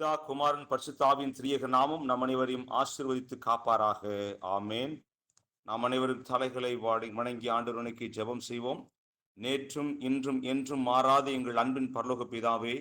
பிதா குமாரன் பரிசுத்தாவின் திரியேக நாமம் நம் அனைவரையும் ஆசீர்வதித்து காப்பாராக. ஆமேன். நாம் அனைவரும் தலைகளை வணங்கி ஆண்டவருக்கு ஜெபம் செய்வோம். நேற்றும் இன்றும் என்றும் மாறாத எங்கள் அன்பின் பரலோக பிதாவே,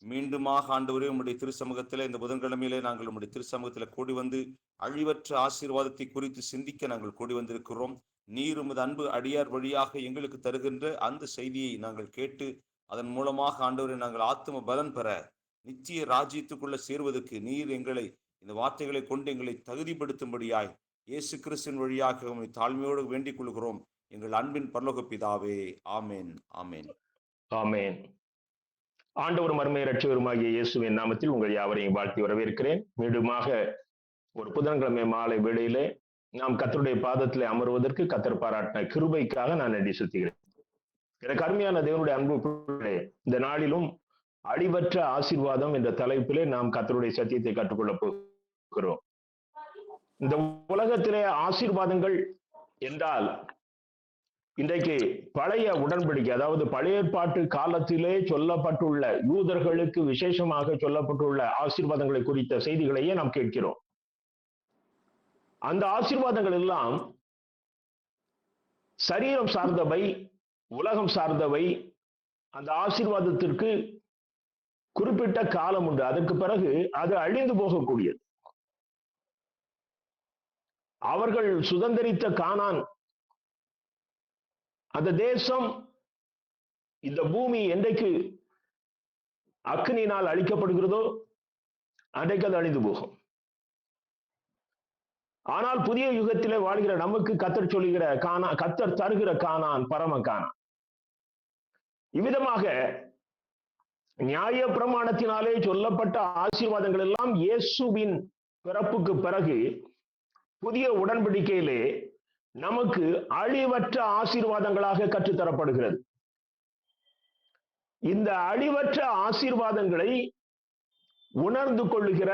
மீண்டுமாக ஆண்டவரே உம்முடைய திருச்சமூகத்தில் இந்த புதன்கிழமையிலே நாங்கள் உம்முடைய திருச்சமூகத்தில் கூடி வந்து அழிவற்ற ஆசீர்வாதத்தை குறித்து சிந்திக்க நாங்கள் கூடி வந்திருக்கிறோம். நீர் உமது அன்பு அடியார் வழியாக எங்களுக்கு தருகின்ற அந்த செய்தியை நாங்கள் கேட்டு அதன் மூலமாக ஆண்டவரை நாங்கள் ஆத்தும பலன் பெற நிச்சய ராஜ்யத்துக்குள்ள சேர்வதற்கு நீர் எங்களை இந்த வார்த்தைகளை கொண்டு எங்களை தகுதிப்படுத்தும்படியாய் இயேசு கிறிஸ்துவின் வழியாக உம்மை தாழ்மையோடு வேண்டிக் கொள்கிறோம் எங்கள் அன்பின் பரலோக பிதாவே. ஆமேன். ஆமேன். ஆமேன். ஆண்டவர் மர்மை இரட்சகருமாகிய இயேசுவின் நாமத்தில் உங்கள் யாவரையும் வாழ்த்தி வரவேற்கிறேன். மீண்டுமாக ஒரு புதன்கிழமை மாலை வேளையிலே நாம் கர்த்தருடைய பாதத்திலே அமர்வதற்கு கர்த்தர் பாராட்டின கிருபைக்காக நான் நன்றி செலுத்துகிறேன். எனக்கு அருமையான தேவனுடைய அன்பு பிள்ளைகளே, இந்த நாளிலும் அழிவற்ற ஆசீர்வாதம் என்ற தலைப்பிலே நாம் கர்த்தருடைய சத்தியத்தை கற்றுக்கொள்ள போகிறோம். இந்த உலகத்திலே ஆசீர்வாதங்கள் என்றால் இன்றைக்கு பழைய உடன்படிக்கை, அதாவது பழைய ஏற்பாட்டு காலத்திலே சொல்லப்பட்டுள்ள யூதர்களுக்கு விசேஷமாக சொல்லப்பட்டுள்ள ஆசீர்வாதங்களை குறித்த செய்திகளையே நாம் கேட்கிறோம். அந்த ஆசீர்வாதங்கள் எல்லாம் சரீரம் சார்ந்தவை, உலகம் சார்ந்தவை. அந்த ஆசீர்வாதத்திற்கு குறிப்பிட்ட காலம் உண்டு, அதற்கு பிறகு அது அழிந்து போகக்கூடியது. அவர்கள் சுதந்திரித்த கானான் அந்த தேசம், இந்த பூமி என்றைக்கு அக்னியினால் அழிக்கப்படுகிறதோ அன்றைக்கு அது அழிந்து போகும். ஆனால் புதிய யுகத்திலே வாழ்கிற நமக்கு கர்த்தர் சொல்லுகிற கானான், கர்த்தர் தருகிற கானான் பரம கானான். இவ்விதமாக நியாய பிரமாணத்தினாலே சொல்லப்பட்ட ஆசீர்வாதங்கள் எல்லாம் இயேசுவின் பிறப்புக்கு பிறகு புதிய உடன்படிக்கையிலே நமக்கு அழிவற்ற ஆசீர்வாதங்களாக கற்றுத்தரப்படுகிறது. இந்த அழிவற்ற ஆசீர்வாதங்களை உணர்ந்து கொள்ளுகிற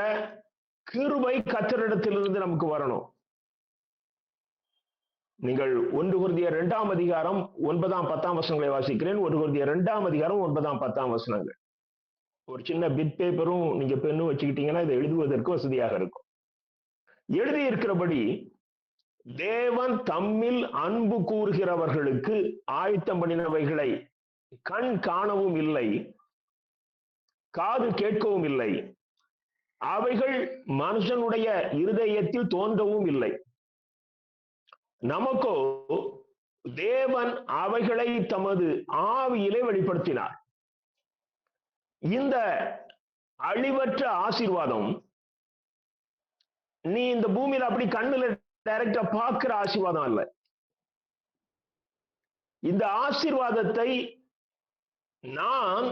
கிருபை கர்த்தரிடத்திலிருந்து நமக்கு வரணும். நீங்கள் 1 கொரிந்தியர் 2ஆம் அதிகாரம் 9ஆம் 10ஆம் வசனங்களை வாசிக்கிறேன். 1 கொரிந்தியர் 2ஆம் அதிகாரம் 9ஆம் 10ஆம் வசனங்கள். ஒரு சின்ன பிட் பேப்பரும் நீங்க பெண்ணும் வச்சுக்கிட்டீங்கன்னா இதை எழுதுவதற்கு வசதியாக இருக்கும். எழுதி இருக்கிறபடி, தேவன் தம்மில் அன்பு கூறுகிறவர்களுக்கு ஆயத்தம் பண்ணினவைகளை கண் காணவும் இல்லை, காது கேட்கவும் இல்லை, அவைகள் மனுஷனுடைய இருதயத்தில் தோன்றவும் இல்லை. நமக்கோ தேவன் அவைகளை தமது ஆவியிலே வெளிப்படுத்தினார். இந்த அழிவற்ற ஆசீர்வாதம் நீ இந்த பூமியில அப்படி கண்ணுல டைரக்டா பார்க்கிற ஆசீர்வாதம் அல்ல. இந்த ஆசீர்வாதத்தை நான்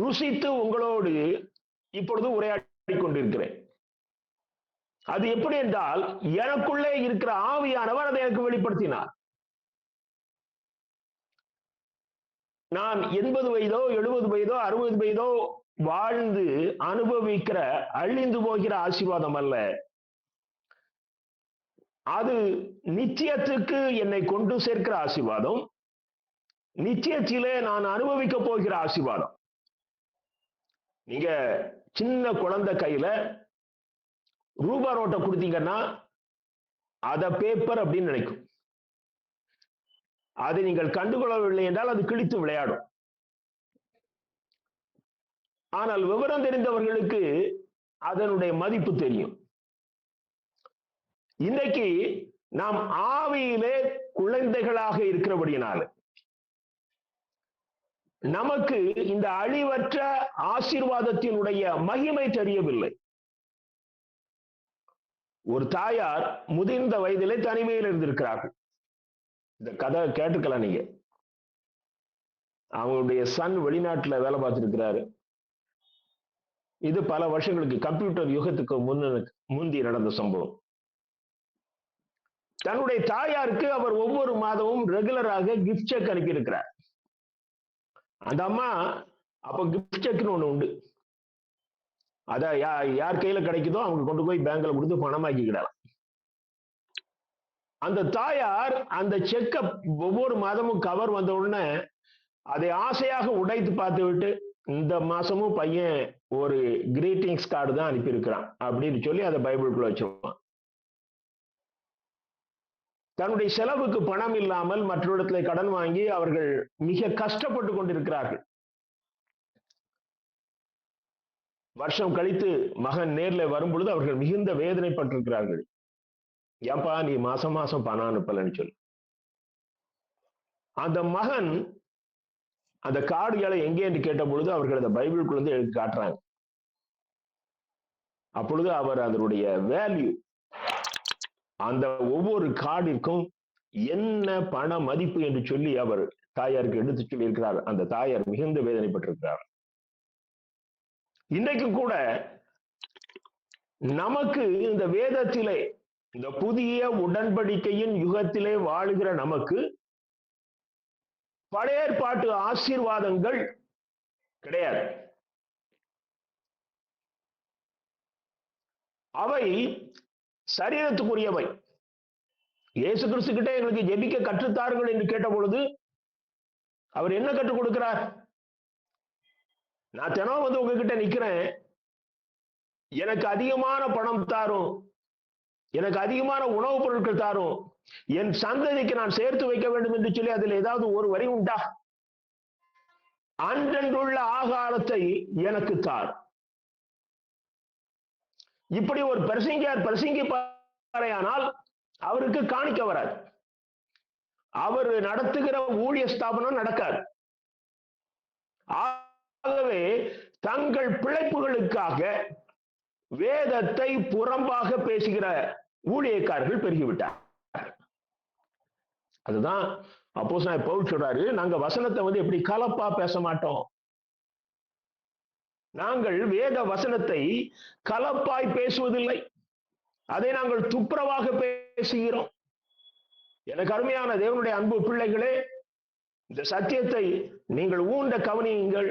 ருசித்து உங்களோடு இப்பொழுது உரையாடி கொண்டிருக்கிறேன். அது எப்படி என்றால், எனக்குள்ளே இருக்கிற ஆவியானவர் அதை எனக்கு வெளிப்படுத்தினார். நான் 80 வயதோ 70 வயதோ 60 வயதோ வாழ்ந்து அனுபவிக்கிற அழிந்து போகிற ஆசீர்வாதம் அல்ல. அது நிச்சயத்துக்கு என்னை கொண்டு சேர்க்கிற ஆசீர்வாதம், நிச்சயத்திலே நான் அனுபவிக்க போகிற ஆசீர்வாதம். நீங்க சின்ன குழந்தை கையில ரூபா நோட்டை கொடுத்தீங்கன்னா அத பேப்பர் அப்படின்னு நினைக்கும். அதை நீங்கள் கண்டுகொள்ளவில்லை என்றால் அது கிழித்து விளையாடும். ஆனால் விவரம் தெரிந்தவர்களுக்கு அதனுடைய மதிப்பு தெரியும். இன்றைக்கு நாம் ஆவியிலே குழந்தைகளாக இருக்கிறபடியினால நமக்கு இந்த அழிவற்ற ஆசீர்வாதத்தினுடைய மகிமை தெரியவில்லை. ஒரு தாயார் முதிர்ந்த வயதிலே தனிமையில் இருந்திருக்கிறார்கள். இந்த கதை கேட்டுக்கலாம் நீங்க. அவங்களுடைய சன் வெளிநாட்டுல வேலை பார்த்திருக்கிறாரு. இது பல வருஷங்களுக்கு, கம்ப்யூட்டர் யுகத்துக்கு முந்தி நடந்த சம்பவம். தன்னுடைய தாயாருக்கு அவர் ஒவ்வொரு மாதமும் ரெகுலராக கிஃப்ட் செக் அனுப்பி இருக்கிறார். அந்த அம்மா அப்ப கிஃப்ட் செக்னு ஒண்ணு உண்டு. அத யார் கையில கிடைக்குதோ அவங்க கொண்டு போய் பேங்க்ல கொடுத்து பணமாக்கிக்கிடலாம். அந்த தாயார் அந்த செக்க ஒவ்வொரு மாதமும் கவர் வந்த உடனே அதை ஆசையாக உடைத்து பார்த்து விட்டு, இந்த மாசமும் பையன் ஒரு கிரீட்டிங்ஸ் கார்டு தான் அனுப்பியிருக்கிறான் அப்படின்னு சொல்லி அதை பைபிளுக்குள்ள வச்சிருவான். தன்னுடைய செலவுக்கு பணம் இல்லாமல் மற்றவரிடத்தில் கடன் வாங்கி அவர்கள் மிக கஷ்டப்பட்டு கொண்டிருக்கிறார்கள். வருஷம் கழித்து மகன் நேர்ல வரும் பொழுது அவர்கள் மிகுந்த வேதனைப்பட்டிருக்கிறார்கள். ஏன்பா நீ மாசம் மாசம் பணம் அனுப்பலன்னு சொல்லி. அந்த மகன் அந்த கார்டுகளை எங்கே என்று கேட்ட பொழுது அவர்கள் அந்த பைபிளுக்குள்ள எழுதி காட்டுறாங்க. அப்பொழுது அவர் அதனுடைய வேல்யூ, அந்த ஒவ்வொரு கார்டிற்கும் என்ன பண மதிப்பு என்று சொல்லி அவர் தாயாருக்கு எடுத்து சொல்லி இருக்கிறார். அந்த தாயார் மிகுந்த வேதனைப்பட்டிருக்கிறார். இன்றைக்கு கூட நமக்கு இந்த வேதத்திலே, இந்த புதிய உடன்படிக்கையின் யுகத்திலே வாழுகிற நமக்கு பழைய ஏற்பாட்டு ஆசீர்வாதங்கள் கிடையாது. அவை சரீரத்துக்குரியவை. இயேசு கிறிஸ்து கிட்ட எங்களுக்கு ஜெபிக்க கற்றுத்தார்கள் என்று கேட்ட பொழுது அவர் என்ன கற்றுக் கொடுக்கிறார்? நான் தினம் வந்து உங்ககிட்ட நிக்கிறேன், எனக்கு அதிகமான பணம் தாரும், எனக்கு அதிகமான உணவுப் பொருட்கள் தாரும், என் சந்ததிக்கு நான் சேர்த்து வைக்க வேண்டும் என்று சொல்லி அதில் ஏதாவது ஒரு வரி உண்டா? அன்றன்றுள்ள ஆகாரத்தை எனக்கு தார். இப்படி ஒரு பிரசங்கிப்பாரையானால் அவருக்கு காணிக்க வராது. அவர் நடத்துகிற ஊழிய ஸ்தாபனம் நடக்காது. ஆகவே தங்கள் பிழைப்புகளுக்காக வேதத்தை புறம்பாக பேசுகிற ஊழியக்காரர்கள் பெருகிவிட்டார். அதுதான் அப்போஸ்தலனாகிய பவுல் சொல்றாரு, நாங்க வசனத்தை வந்து எப்படி கலப்பா பேச மாட்டோம். நாங்கள் வேத வசனத்தை கலப்பாய் பேசுவதில்லை, அதை நாங்கள் துப்புரவாக பேசுகிறோம். எனக்கு அருமையான தேவனுடைய அன்பு பிள்ளைகளே, இந்த சத்தியத்தை நீங்கள் ஊண்ட கவனியுங்கள்.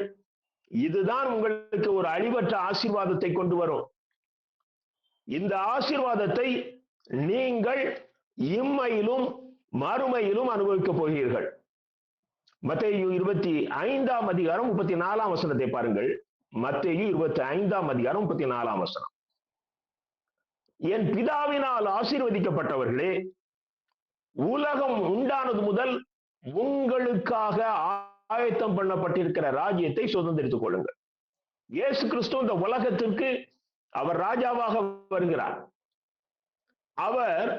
இதுதான் உங்களுக்கு ஒரு அழிவற்ற ஆசீர்வாதத்தை கொண்டு வரும். இந்த ஆசீர்வாதத்தை நீங்கள் இம்மையிலும் மறுமையிலும் அனுபவிக்க போகிறீர்கள். மத்தேயு 25:34 பாருங்கள். மத்தேயு 25:34. என் பிதாவினால் ஆசீர்வதிக்கப்பட்டவர்களே, உலகம் உண்டானது முதல் உங்களுக்காக ஆயத்தம் பண்ணப்பட்டிருக்கிற ராஜ்யத்தை சுதந்திரித்துக் கொள்ளுங்கள். இயேசு கிறிஸ்து இந்த உலகத்திற்கு அவர் ராஜாவாக வருகிறார். அவர்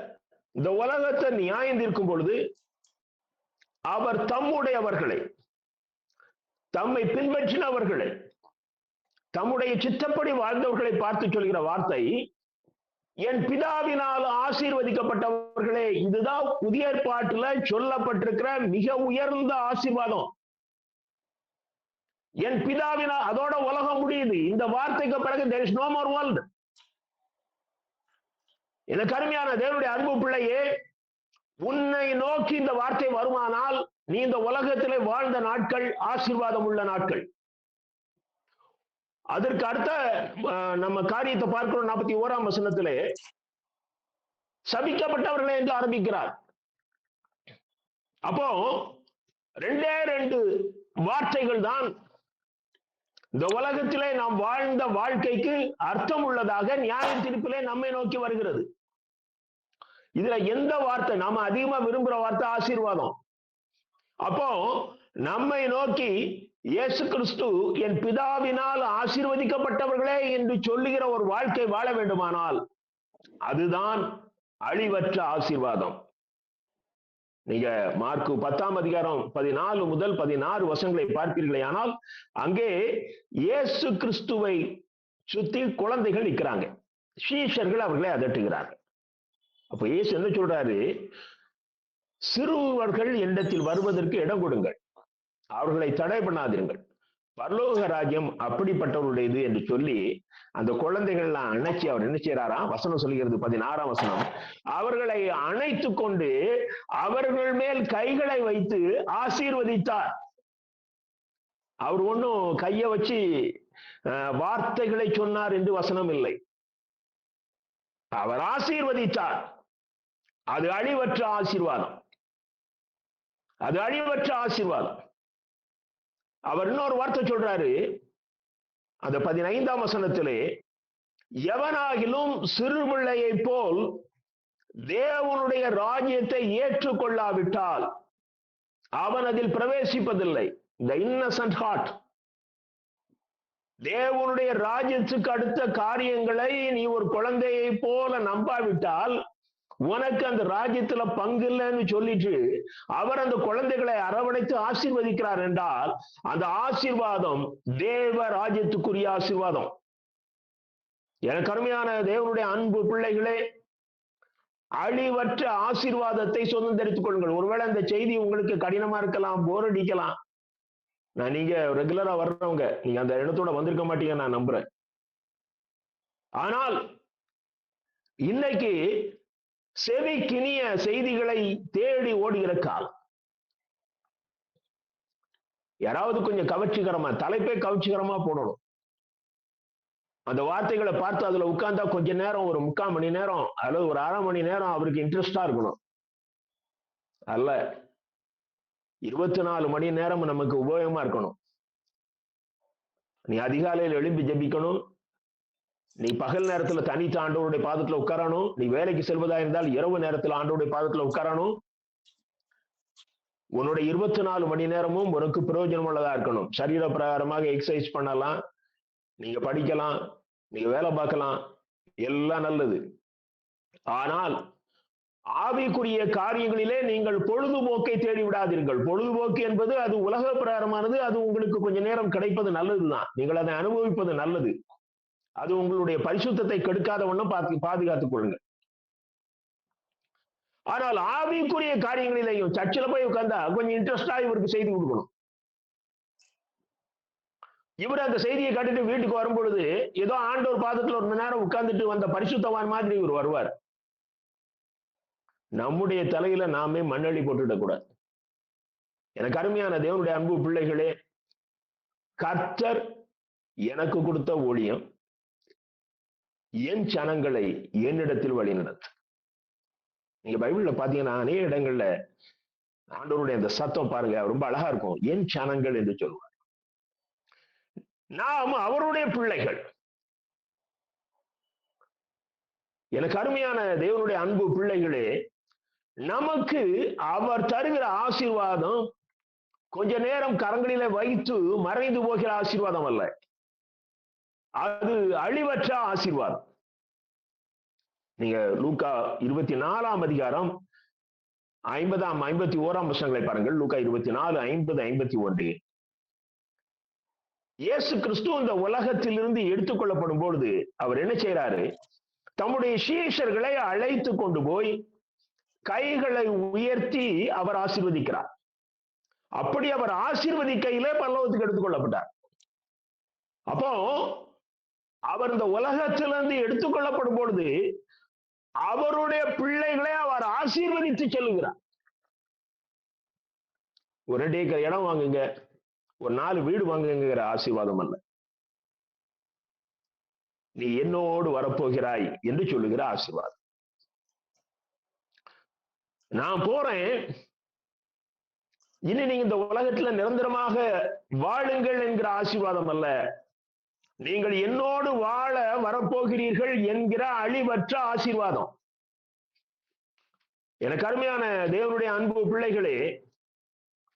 இந்த உலகத்தை நியாயம் தீர்க்கும் பொழுது அவர் தம்முடையவர்களை, தம்மை பின்பற்றினவர்களை, தம்முடைய சித்தப்படி வாழ்ந்தவர்களை பார்த்து சொல்கிற வார்த்தை, என் பிதாவினால் ஆசீர்வதிக்கப்பட்டவர்களே. இதுதான் புதிய ஏற்பாட்டுல சொல்லப்பட்டிருக்கிற மிக உயர்ந்த ஆசீர்வாதம். என் பிதாவினால், அதோட உலகம் முடியுது. இந்த வார்த்தைக்கு பிறகு there is no more world. எனக்கு அருமையான தேவனுடைய அன்பு பிள்ளையே, உன்னை நோக்கி இந்த வார்த்தை வருமானால் நீ இந்த உலகத்திலே வாழ்ந்த நாட்கள் ஆசீர்வாதம் உள்ள நாட்கள். அதற்கு அடுத்த நம்ம காரியத்தை பார்க்கிறோம். 41 சபிக்கப்பட்டவர்களே என்று ஆரம்பிக்கிறார். அப்போ 2 வார்த்தைகள் தான் இந்த உலகத்திலே நாம் வாழ்ந்த வாழ்க்கைக்கு அர்த்தம் உள்ளதாக நியாய தீர்ப்பிலே நம்மை நோக்கி வருகிறது. இதுல எந்த வார்த்தை நாம அதிகமா விரும்புற வார்த்தை? ஆசீர்வாதம். அப்போ நம்மை நோக்கி இயேசு கிறிஸ்து என் பிதாவினால் ஆசீர்வதிக்கப்பட்டவர்களே என்று சொல்லுகிற ஒரு வாழ்க்கை வாழ வேண்டுமானால் அதுதான் அழிவற்ற ஆசீர்வாதம். நீங்க மார்க்கு 10:14 முதல் 16 பார்ப்பீர்களே ஆனால் அங்கே இயேசு கிறிஸ்துவை சுத்தி குழந்தைகள் நிற்கிறாங்க. சீஷர்கள் அவர்களை அதட்டுகிறார்கள். அப்ப இயேசு என்ன சொல்றாரு? சிறுவர்கள் என்னிடத்தில் வருவதற்கு இடம் கொடுங்கள், அவர்களை தடை பண்ணாதீர்கள், பரலோக ராஜ்யம் அப்படிப்பட்டவருடையது என்று சொல்லி அந்த குழந்தைகள்லாம் அணைச்சி அவர் என்ன செய்யறாராம்? வசனம் சொல்லுகிறது 16 அவர்களை அணைத்து கொண்டு அவர்கள் மேல் கைகளை வைத்து ஆசீர்வதித்தார். அவர் ஒன்னும் கையை வச்சு வார்த்தைகளை சொன்னார் என்று வசனம் இல்லை. அவர் ஆசீர்வதித்தார். அது அழிவற்ற ஆசீர்வாதம். அது அழிவற்ற ஆசீர்வாதம். அவர் இன்னொரு வார்த்தை சொல்றாரு, அந்த 15ஆம் வசனத்திலே, எவனாகிலும் சிறுபிள்ளையை போல் தேவனுடைய ராஜ்யத்தை ஏற்றுக்கொள்ளாவிட்டால் அவன் அதில் பிரவேசிப்பதில்லை. இந்த இன்னசென்ட் ஹார்ட், தேவனுடைய ராஜ்யத்துக்கு அடுத்த காரியங்களை நீ ஒரு குழந்தையை போல நம்பாவிட்டால் உனக்கு அந்த ராஜ்யத்துல பங்கு இல்லைன்னு சொல்லிட்டு அவர் அந்த குழந்தைகளை அரவணைத்து ஆசீர்வதிக்கிறார் என்றால் அந்த ஆசீர்வாதம் தேவ ராஜ்யத்துக்குரிய ஆசீர்வாதம். எனக்கு அருமையான தேவனுடைய அன்பு பிள்ளைகளே, அழிவற்ற ஆசீர்வாதத்தை சுதந்திரித்துக் கொள்ளுங்கள். ஒருவேளை அந்த செய்தி உங்களுக்கு கடினமா இருக்கலாம், போர் அடிக்கலாம். நீங்க ரெகுலரா வர்றவங்க, நீங்க அந்த இடத்தோட வந்திருக்க மாட்டீங்க நான் நம்புறேன். ஆனால் இன்னைக்கு செவிக்கினிய செய்திகளை தேடி ஓடுகிற காலம். யாராவது கொஞ்சம் கவர்ச்சிகரமா, தலைப்பே கவர்ச்சிகரமா போடணும். அந்த வார்த்தைகளை பார்த்து அதுல உட்கார்ந்தா கொஞ்ச நேரம், ஒரு 3/4 மணி நேரம் அல்லது ஒரு 1/2 மணி நேரம் அவருக்கு இன்ட்ரெஸ்டா இருக்கணும். அல்ல, 24 மணி நேரம் நமக்கு உபயோகமா இருக்கணும். நீ அதிகாலையில் எழுப்பி ஜெபிக்கணும். நீ பகல் நேரத்துல தனித்த ஆண்டவருடைய பாதத்துல உட்காரணும். நீ வேலைக்கு செல்வதா இருந்தால் இரவு நேரத்துல ஆண்டவருடைய பாதத்துல உட்காரணும். உன்னுடைய 24 மணி நேரமும் உனக்கு பிரயோஜனம் உள்ளதா இருக்கணும். சரீர பிரகாரமாக எக்ஸசைஸ் பண்ணலாம், நீங்க படிக்கலாம், நீங்க வேலை பார்க்கலாம், எல்லாம் நல்லது. ஆனால் ஆவிக்குரிய காரியங்களிலே நீங்கள் பொழுதுபோக்கை தேடி விடாதீர்கள். பொழுதுபோக்கு என்பது அது உலக பிரகாரமானது. அது உங்களுக்கு கொஞ்ச நேரம் கிடைப்பது நல்லதுதான், நீங்கள் அதை அனுபவிப்பது நல்லது. அது உங்களுடைய பரிசுத்தத்தை கெடுக்காத வண்ணம் பாதுகாத்துக் கொள்ளுங்கள். ஆனால் ஆவிக்குரிய காரியங்களிலேயும் சர்ச்சில் போய் உட்கார்ந்தா கொஞ்சம் இன்ட்ரெஸ்டா இவருக்கு செய்தி கொடுக்கணும். இவர் அந்த செய்தியை காட்டிட்டு வீட்டுக்கு வரும்பொழுது ஏதோ ஆண்டவர் பாதத்துல ஒரு மணி நேரம் உட்கார்ந்துட்டு வந்த பரிசுத்தவான் மாதிரி இவர் வருவார். நம்முடைய தலையில நாமே மண்ணள்ளி போட்டுவிடக் கூடாது. எனக்கு அருமையான தேவனுடைய அன்பு பிள்ளைகளே, கர்த்தர் எனக்கு கொடுத்த ஊழியம் என் ஜனங்களை என்னிடத்தில் வழி நடத்து. நீங்க பைபிள்ல பாத்தீங்கன்னா அநேக இடங்கள்ல ஆண்டவருடைய அந்த சத்தம் பாருங்க, ரொம்ப அழகா இருக்கும். என் ஜனங்கள் என்று சொல்லுவார். நாம் அவருடைய பிள்ளைகள். எனக்கு அருமையான தேவனுடைய அன்பு பிள்ளைகளே, நமக்கு அவர் தருகிற ஆசீர்வாதம் கொஞ்ச நேரம் கரங்களில வைத்து மறைந்து போகிற ஆசீர்வாதம் அல்ல. அது அழிவற்ற ஆசீர்வாதம். நீங்க லூக்கா 24ஆம் அதிகாரம் 51ஆம் வசனங்களை பாருங்கள். லூக்கா 24, 50, 51. இயேசு கிறிஸ்து இந்த உலகத்திலிருந்து எடுத்துக்கொள்ளப்படும் பொழுது அவர் என்ன செய்யறாரு? தம்முடைய சீஷர்களை அழைத்து கொண்டு போய் கைகளை உயர்த்தி அவர் ஆசீர்வதிக்கிறார். அப்படி அவர் ஆசீர்வதிக்கையிலே பரலோகத்துக்கு எடுத்துக்கொள்ளப்பட்டார். அப்போ அவர் இந்த உலகத்திலிருந்து எடுத்துக்கொள்ளப்படும் பொழுது அவருடைய பிள்ளைகளை அவர் ஆசீர்வதித்து செல்லுகிறார். ஒரு 2 ஏக்கர் இடம் வாங்குங்க, ஒரு 4 வீடு வாங்குங்கிற ஆசீர்வாதம் அல்ல. நீ என்னோடு வரப்போகிறாய் என்று சொல்லுகிற ஆசீர்வாதம். நான் போறேன், இனி நீங்க இந்த உலகத்துல நிரந்தரமாக வாழுங்கள் என்கிற ஆசீர்வாதம் அல்ல. நீங்கள் என்னோடு வாழ வரப்போகிறீர்கள் என்கிற அழிவற்ற ஆசீர்வாதம். எனக்கு அருமையான தேவனுடைய அன்பு பிள்ளைகளே,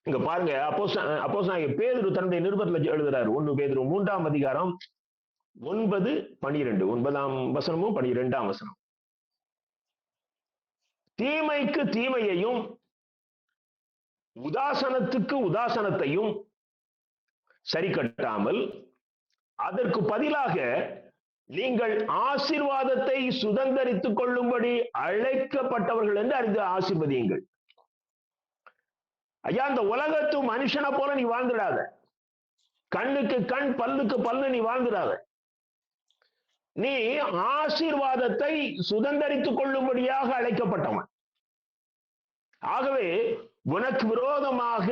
இங்க பாருங்க, அப்போஸ்தலனாகிய பேதுரு தன்னுடைய நிருபத்துல எழுதுறாரு. 1 பேதுரு 3ஆம் அதிகாரம் 9, 12, 9ஆம் வசனமும் 12ஆம் வசனம். தீமைக்கு தீமையையும் உதாசனத்துக்கு உதாசனத்தையும் சரி கட்டாமல் அதற்கு பதிலாக நீங்கள் ஆசீர்வாதத்தை சுதந்தரித்துக் கொள்ளும்படி அழைக்கப்பட்டவர்கள் என்று அறிந்து ஆசீர்வதியுங்கள். ஐயா, இந்த உலகத்து மனுஷனை போல நீ வாழ்ந்துடாத. கண்ணுக்கு கண், பல்லுக்கு பல்லு நீ வாழ்ந்துடாத. நீ ஆசீர்வாதத்தை சுதந்தரித்துக் கொள்ளும்படியாக அழைக்கப்பட்டவன். ஆகவே உனக்கு விரோதமாக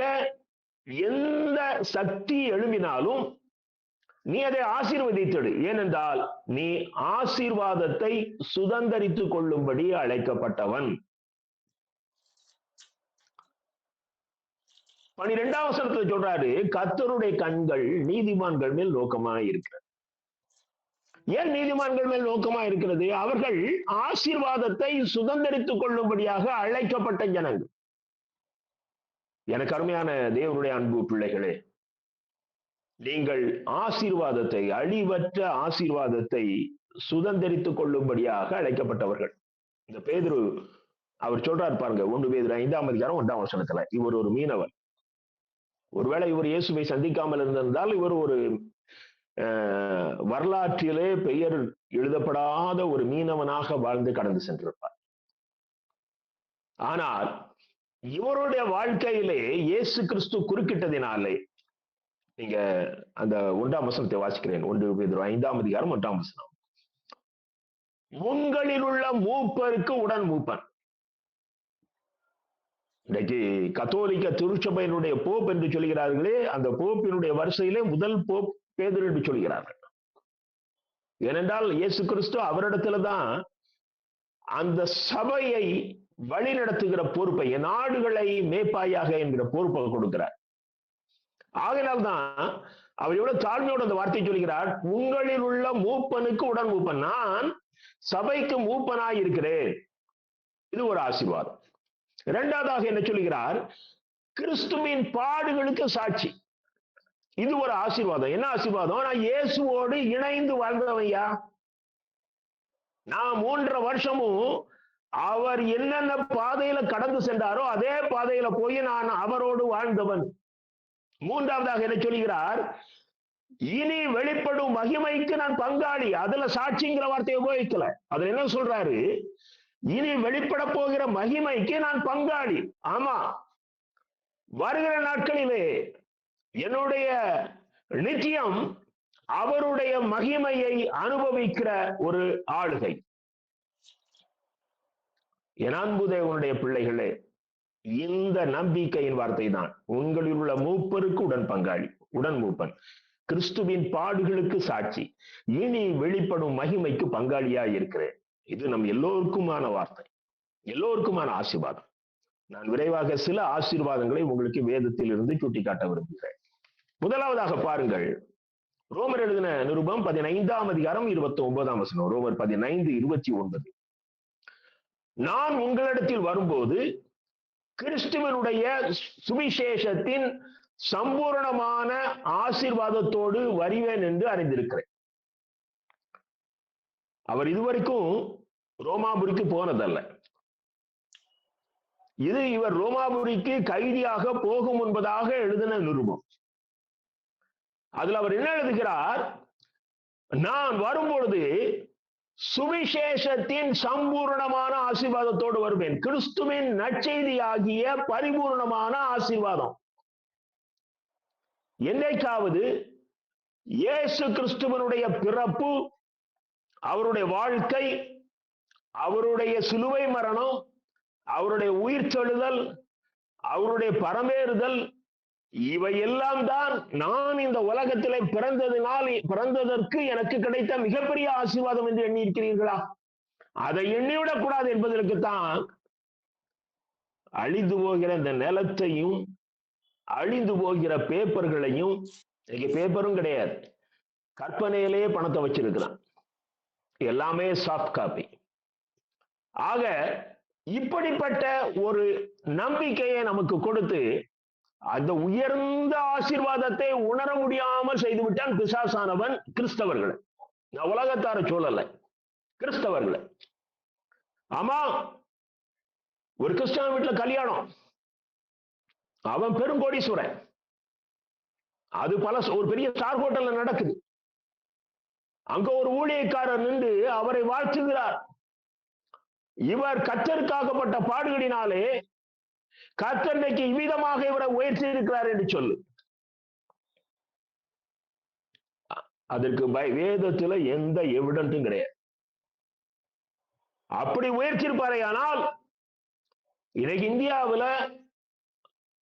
எந்த சக்தி எழும்பினாலும் நீ அதை ஆசீர்வதித்தடு. ஏனென்றால் நீ ஆசீர்வாதத்தை சுதந்தரித்துக் கொள்ளும்படி அழைக்கப்பட்டவன். 12ஆம் வசனத்துல சொல்றாரு, கர்த்தருடைய கண்கள் நீதிமான்கள் மேல் நோக்கமாக இருக்கிறது. ஏன் நீதிமான்கள் மேல் நோக்கமா இருக்கிறது? அவர்கள் ஆசீர்வாதத்தை சுதந்திரித்துக் கொள்ளும்படியாக அழைக்கப்பட்ட ஜனங்கள். எனக்கு அருமையான தேவனுடைய அன்பு பிள்ளைகளே, நீங்கள் ஆசீர்வாதத்தை, அழிவற்ற ஆசீர்வாதத்தை சுதந்திரித்துக் கொள்ளும்படியாக அழைக்கப்பட்டவர்கள். இந்த பேதுரு அவர் சொல்றார் பாருங்க, 1 பேதுரு 5ஆம் அதிகாரம் 1ஆம் வசனத்துல, இவர் ஒரு மீனவர். ஒருவேளை இவர் இயேசுவை சந்திக்காமல் இருந்திருந்தால் இவர் ஒரு வரலாற்றிலே பெயர் எழுதப்படாத ஒரு மீனவனாக வாழ்ந்து கடந்து சென்றிருப்பார். ஆனால் இவருடைய வாழ்க்கையிலே இயேசு கிறிஸ்து குறுக்கிட்டதினாலே, நீங்க அந்த 1ஆம் வசனத்தை வாசிக்கிறேன். 1 பேதுரு 5ஆம் அதிகாரம் 1ஆம் வசனம். உங்களில் உள்ள மூப்பருக்கு உடன் மூப்பன். இன்னைக்கு கத்தோலிக்க திருச்சபையினுடைய போப் என்று சொல்கிறார்களே, அந்த போப்பினுடைய வரிசையிலே முதல் போப் பேதுரு என்று சொல்கிறார்கள். ஏனென்றால் இயேசு கிறிஸ்து அவரிடத்துல தான் அந்த சபையை வழி நடத்துகிற பொறுப்பை, நாடுகளை மேய்ப்பாயாக என்கிற பொறுப்பை கொடுக்கிறார். ஆகையினால்தான் அவர் எவ்வளவு தாழ்மையோடு அந்த வார்த்தை சொல்கிறார், உங்களில் உள்ள மூப்பனுக்கு உடன் மூப்பன். நான் சபைக்கு மூப்பனாய் இருக்கிறேன். இது ஒரு ஆசீர்வாதம். இரண்டாவதாக என்ன சொல்கிறார், கிறிஸ்துவின் பாடுகளுக்கு சாட்சி. இது ஒரு ஆசீர்வாதம். என்ன ஆசீர்வாதம்? நான் இயேசுவோடு இணைந்து வாழ்ந்தவையா. நான் 3.5 வருஷமும் அவர் என்னென்ன பாதையில கடந்து சென்றாரோ அதே பாதையில போய் நான் அவரோடு வாழ்ந்தவன். மூன்றாவதாக என்ன சொல்கிறார், இனி வெளிப்படும் மகிமைக்கு நான் பங்காளி. அதுல சாட்சிங்கிற வார்த்தையை உபயோகிக்கல. அதுல என்ன சொல்றாரு, இனி வெளிப்பட போகிற மகிமைக்கு நான் பங்காளி. ஆமா, வருகிற நாட்களிலே என்னுடைய நித்தியம் அவருடைய மகிமையை அனுபவிக்கிற ஒரு ஆளுகை. என் அன்பு தேவனுடைய பிள்ளைகளே, இந்த நம்பிக்கையின் வார்த்தை தான், உங்களில் உள்ள மூப்பருக்கு உடன் பங்காளி, உடன் மூப்பன், கிறிஸ்துவின் பாடுகளுக்கு சாட்சி, இனி வெளிப்படும் மகிமைக்கு பங்காளியா இருக்கிறேன். இது நம் எல்லோருக்குமான வார்த்தை, எல்லோருக்குமான ஆசீர்வாதம். நான் விரைவாக சில ஆசீர்வாதங்களை உங்களுக்கு வேதத்தில் இருந்து சுட்டிக்காட்ட விரும்புகிறேன். முதலாவதாக பாருங்கள், ரோமர் எழுதின நிருபம் 15ஆம் அதிகாரம் 29ஆம் வசனம். ரோமர் 15:29. நான் உங்களிடத்தில் வரும்போது கிறிஸ்துவனுடைய சுவிசேஷத்தின் சம்பூரணமான ஆசீர்வாதத்தோடு வருவேன் என்று அறிந்திருக்கிறேன். அவர் இதுவரைக்கும் ரோமாபுரிக்கு போனதல்ல. இது இவர் ரோமாபுரிக்கு கைதியாக போகும் என்பதாக எழுதின நிருபம். அதுல அவர் என்ன எழுதுகிறார், நான் வரும்பொழுது சுவிசேஷத்தின் சம்பூர்ணமான ஆசீர்வாதத்தோடு வருவேன். கிறிஸ்துவின் நற்செய்தியாகிய பரிபூர்ணமான ஆசீர்வாதம். என்னைக்காவது இயேசு கிறிஸ்துவனுடைய பிறப்பு, அவருடைய வாழ்க்கை, அவருடைய சிலுவை மரணம், அவருடைய உயிர்த்தெழுதல், அவருடைய பரமேறுதல், இவையெல்லாம் தான் நான் இந்த உலகத்திலே பிறந்ததற்கு எனக்கு கிடைத்த மிகப்பெரிய ஆசீர்வாதம் என்று எண்ணி இருக்கிறீர்களா? அதை எண்ணிவிடக் கூடாது என்பதற்குத்தான் அழிந்து போகிற இந்த நிலத்தையும் அழிந்து போகிற பேப்பர்களையும், பேப்பரும் கிடையாது, கற்பனையிலேயே பணத்தை வச்சிருக்கிறான், எல்லாமே சாஃப்ட் காப்பி. ஆக இப்படிப்பட்ட ஒரு நம்பிக்கையை நமக்கு கொடுத்து அந்த உயர்ந்த ஆசீர்வாதத்தை உணர முடியாமல் செய்துவிட்டான் பிசாசானவன் கிறிஸ்தவர்களை. நான் உலகத்தார சொல்லலை, கிறிஸ்தவர்களை. ஆமா, ஒரு கிறிஸ்தவ வீட்டுல கல்யாணம், அவன் பெருங்கோடீஸ்வரன், அது ஒரு பெரிய ஸ்டார் ஹோட்டல்ல நடக்குது. அங்க ஒரு ஊழியக்காரர் நின்று அவரை வாழ்த்துகிறார். இவர் கர்த்தருக்காகப்பட்ட பாடுகளினாலே கர்த்தருக்கு இவ்விதமாக இவரை உயர்த்தி இருக்கிறார் என்று சொல்லு. அதற்கு வேதத்துல எந்த எவிடன்ஸும் கிடையாது. அப்படி உயர்த்திருப்பாரே ஆனால் இன்னைக்கு இந்தியாவில்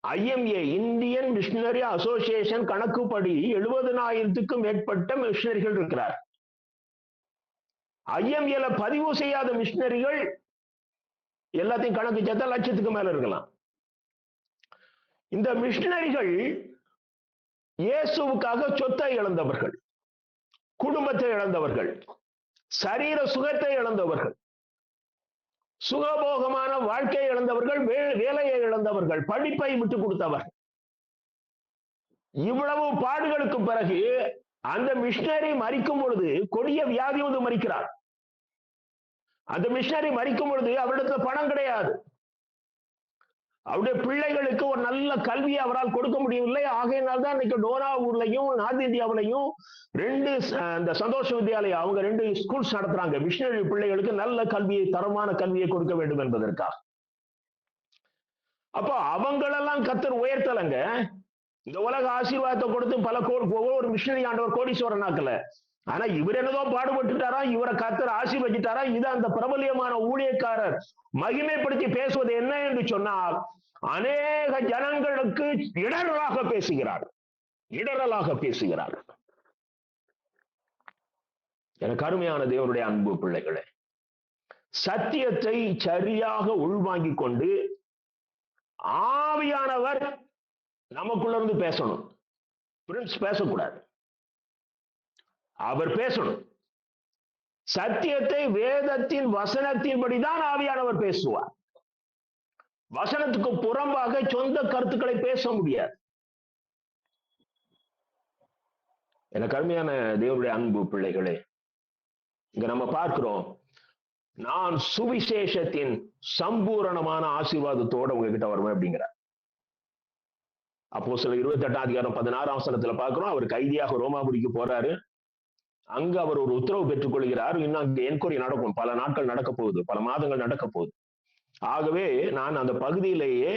IMA, இந்தியன் மிஷனரி அசோசியேஷன் கணக்குப்படி 70,000க்கும் மேற்பட்ட மிஷனரிகள் இருக்கிறார். IMA பதிவு செய்யாத மிஷனரிகள் எல்லாத்தையும் கணக்கு சேர்த்தா 1,00,000க்கு மேல இருக்கலாம். இந்த மிஷனரிகள் இயேசுவுக்காக சொத்தை இழந்தவர்கள், குடும்பத்தை இழந்தவர்கள், சரீர சுகத்தை இழந்தவர்கள், சுகபோகமான வாழ்க்கையை இழந்தவர்கள், வேலையை இழந்தவர்கள், படிப்பை விட்டு கொடுத்தவர்கள். இவ்வளவு பாடுகளுக்கு பிறகு அந்த மிஷனரி மரிக்கும் பொழுது கொடிய வியாதி வந்து மரிக்கிறார். அந்த மிஷனரி மரிக்கும் பொழுது அவரிடத்துல பணம் கிடையாது. அவருடைய பிள்ளைகளுக்கு ஒரு நல்ல கல்வியை அவரால் கொடுக்க முடியவில்லை. ஆகையினால்தான் இன்னைக்கு டோனா ஊர்லையும் நார்த் இந்தியாவிலையும் 2 அந்த சந்தோஷ வித்யாலயா, அவங்க 2 ஸ்கூல்ஸ் நடத்துறாங்க. மிஷனரி பிள்ளைகளுக்கு நல்ல கல்வியை, தரமான கல்வியை கொடுக்க வேண்டும் என்பதற்காக. அப்போ அவங்களெல்லாம் கர்த்தர் உயர்த்தலங்க. இந்த உலக ஆசீர்வாதத்தை கொடுத்து பல ஒவ்வொரு மிஷனரி ஆண்டவர் கோடீஸ்வரன் ஆக்கல. ஆனா இவர் என்னதோ பாடுபட்டுட்டாரா, இவரை கர்த்தர் ஆசீர்வதிட்டாரா. இது அந்த பிரபல்யமான ஊழியக்காரர் மகிமைப்படுத்தி பேசுவது என்ன என்று சொன்னால், அநேக ஜனங்களுக்கு இடரலாக பேசுகிறார். எனக்கு அருமையான தேவனுடைய அன்பு பிள்ளைகளே, சத்தியத்தை சரியாக உள்வாங்கிக் கொண்டு ஆவியானவர் நமக்குள்ள இருந்து பேசணும். பேசக்கூடாது, அவர் பேசணும். சத்தியத்தை வேதத்தின் வசனத்தின்படிதான் ஆவியானவர் பேசுவார். வசனத்துக்கு புறம்பாக சொந்த கருத்துக்களை பேச முடியாது. எனக்கு அருமையான தேவனுடைய அன்பு பிள்ளைகளே, இங்க நம்ம பார்க்கிறோம், நான் சுவிசேஷத்தின் சம்பூரணமான ஆசீர்வாதத்தோட உங்ககிட்ட வருவேன் அப்படிங்கிறார். அப்போஸ்தலர் 28:16 பார்க்கிறோம். அவர் கைதியாக ரோமாபுரிக்கு போறாரு. அங்க அவர் ஒரு உத்தரவு பெற்றுக் கொள்கிறார். இன்னும் அங்க என்கொயரி நடக்கும், பல நாட்கள் நடக்க போகுது, பல மாதங்கள் நடக்க போகுது. ஆகவே நான் அந்த பகுதியிலேயே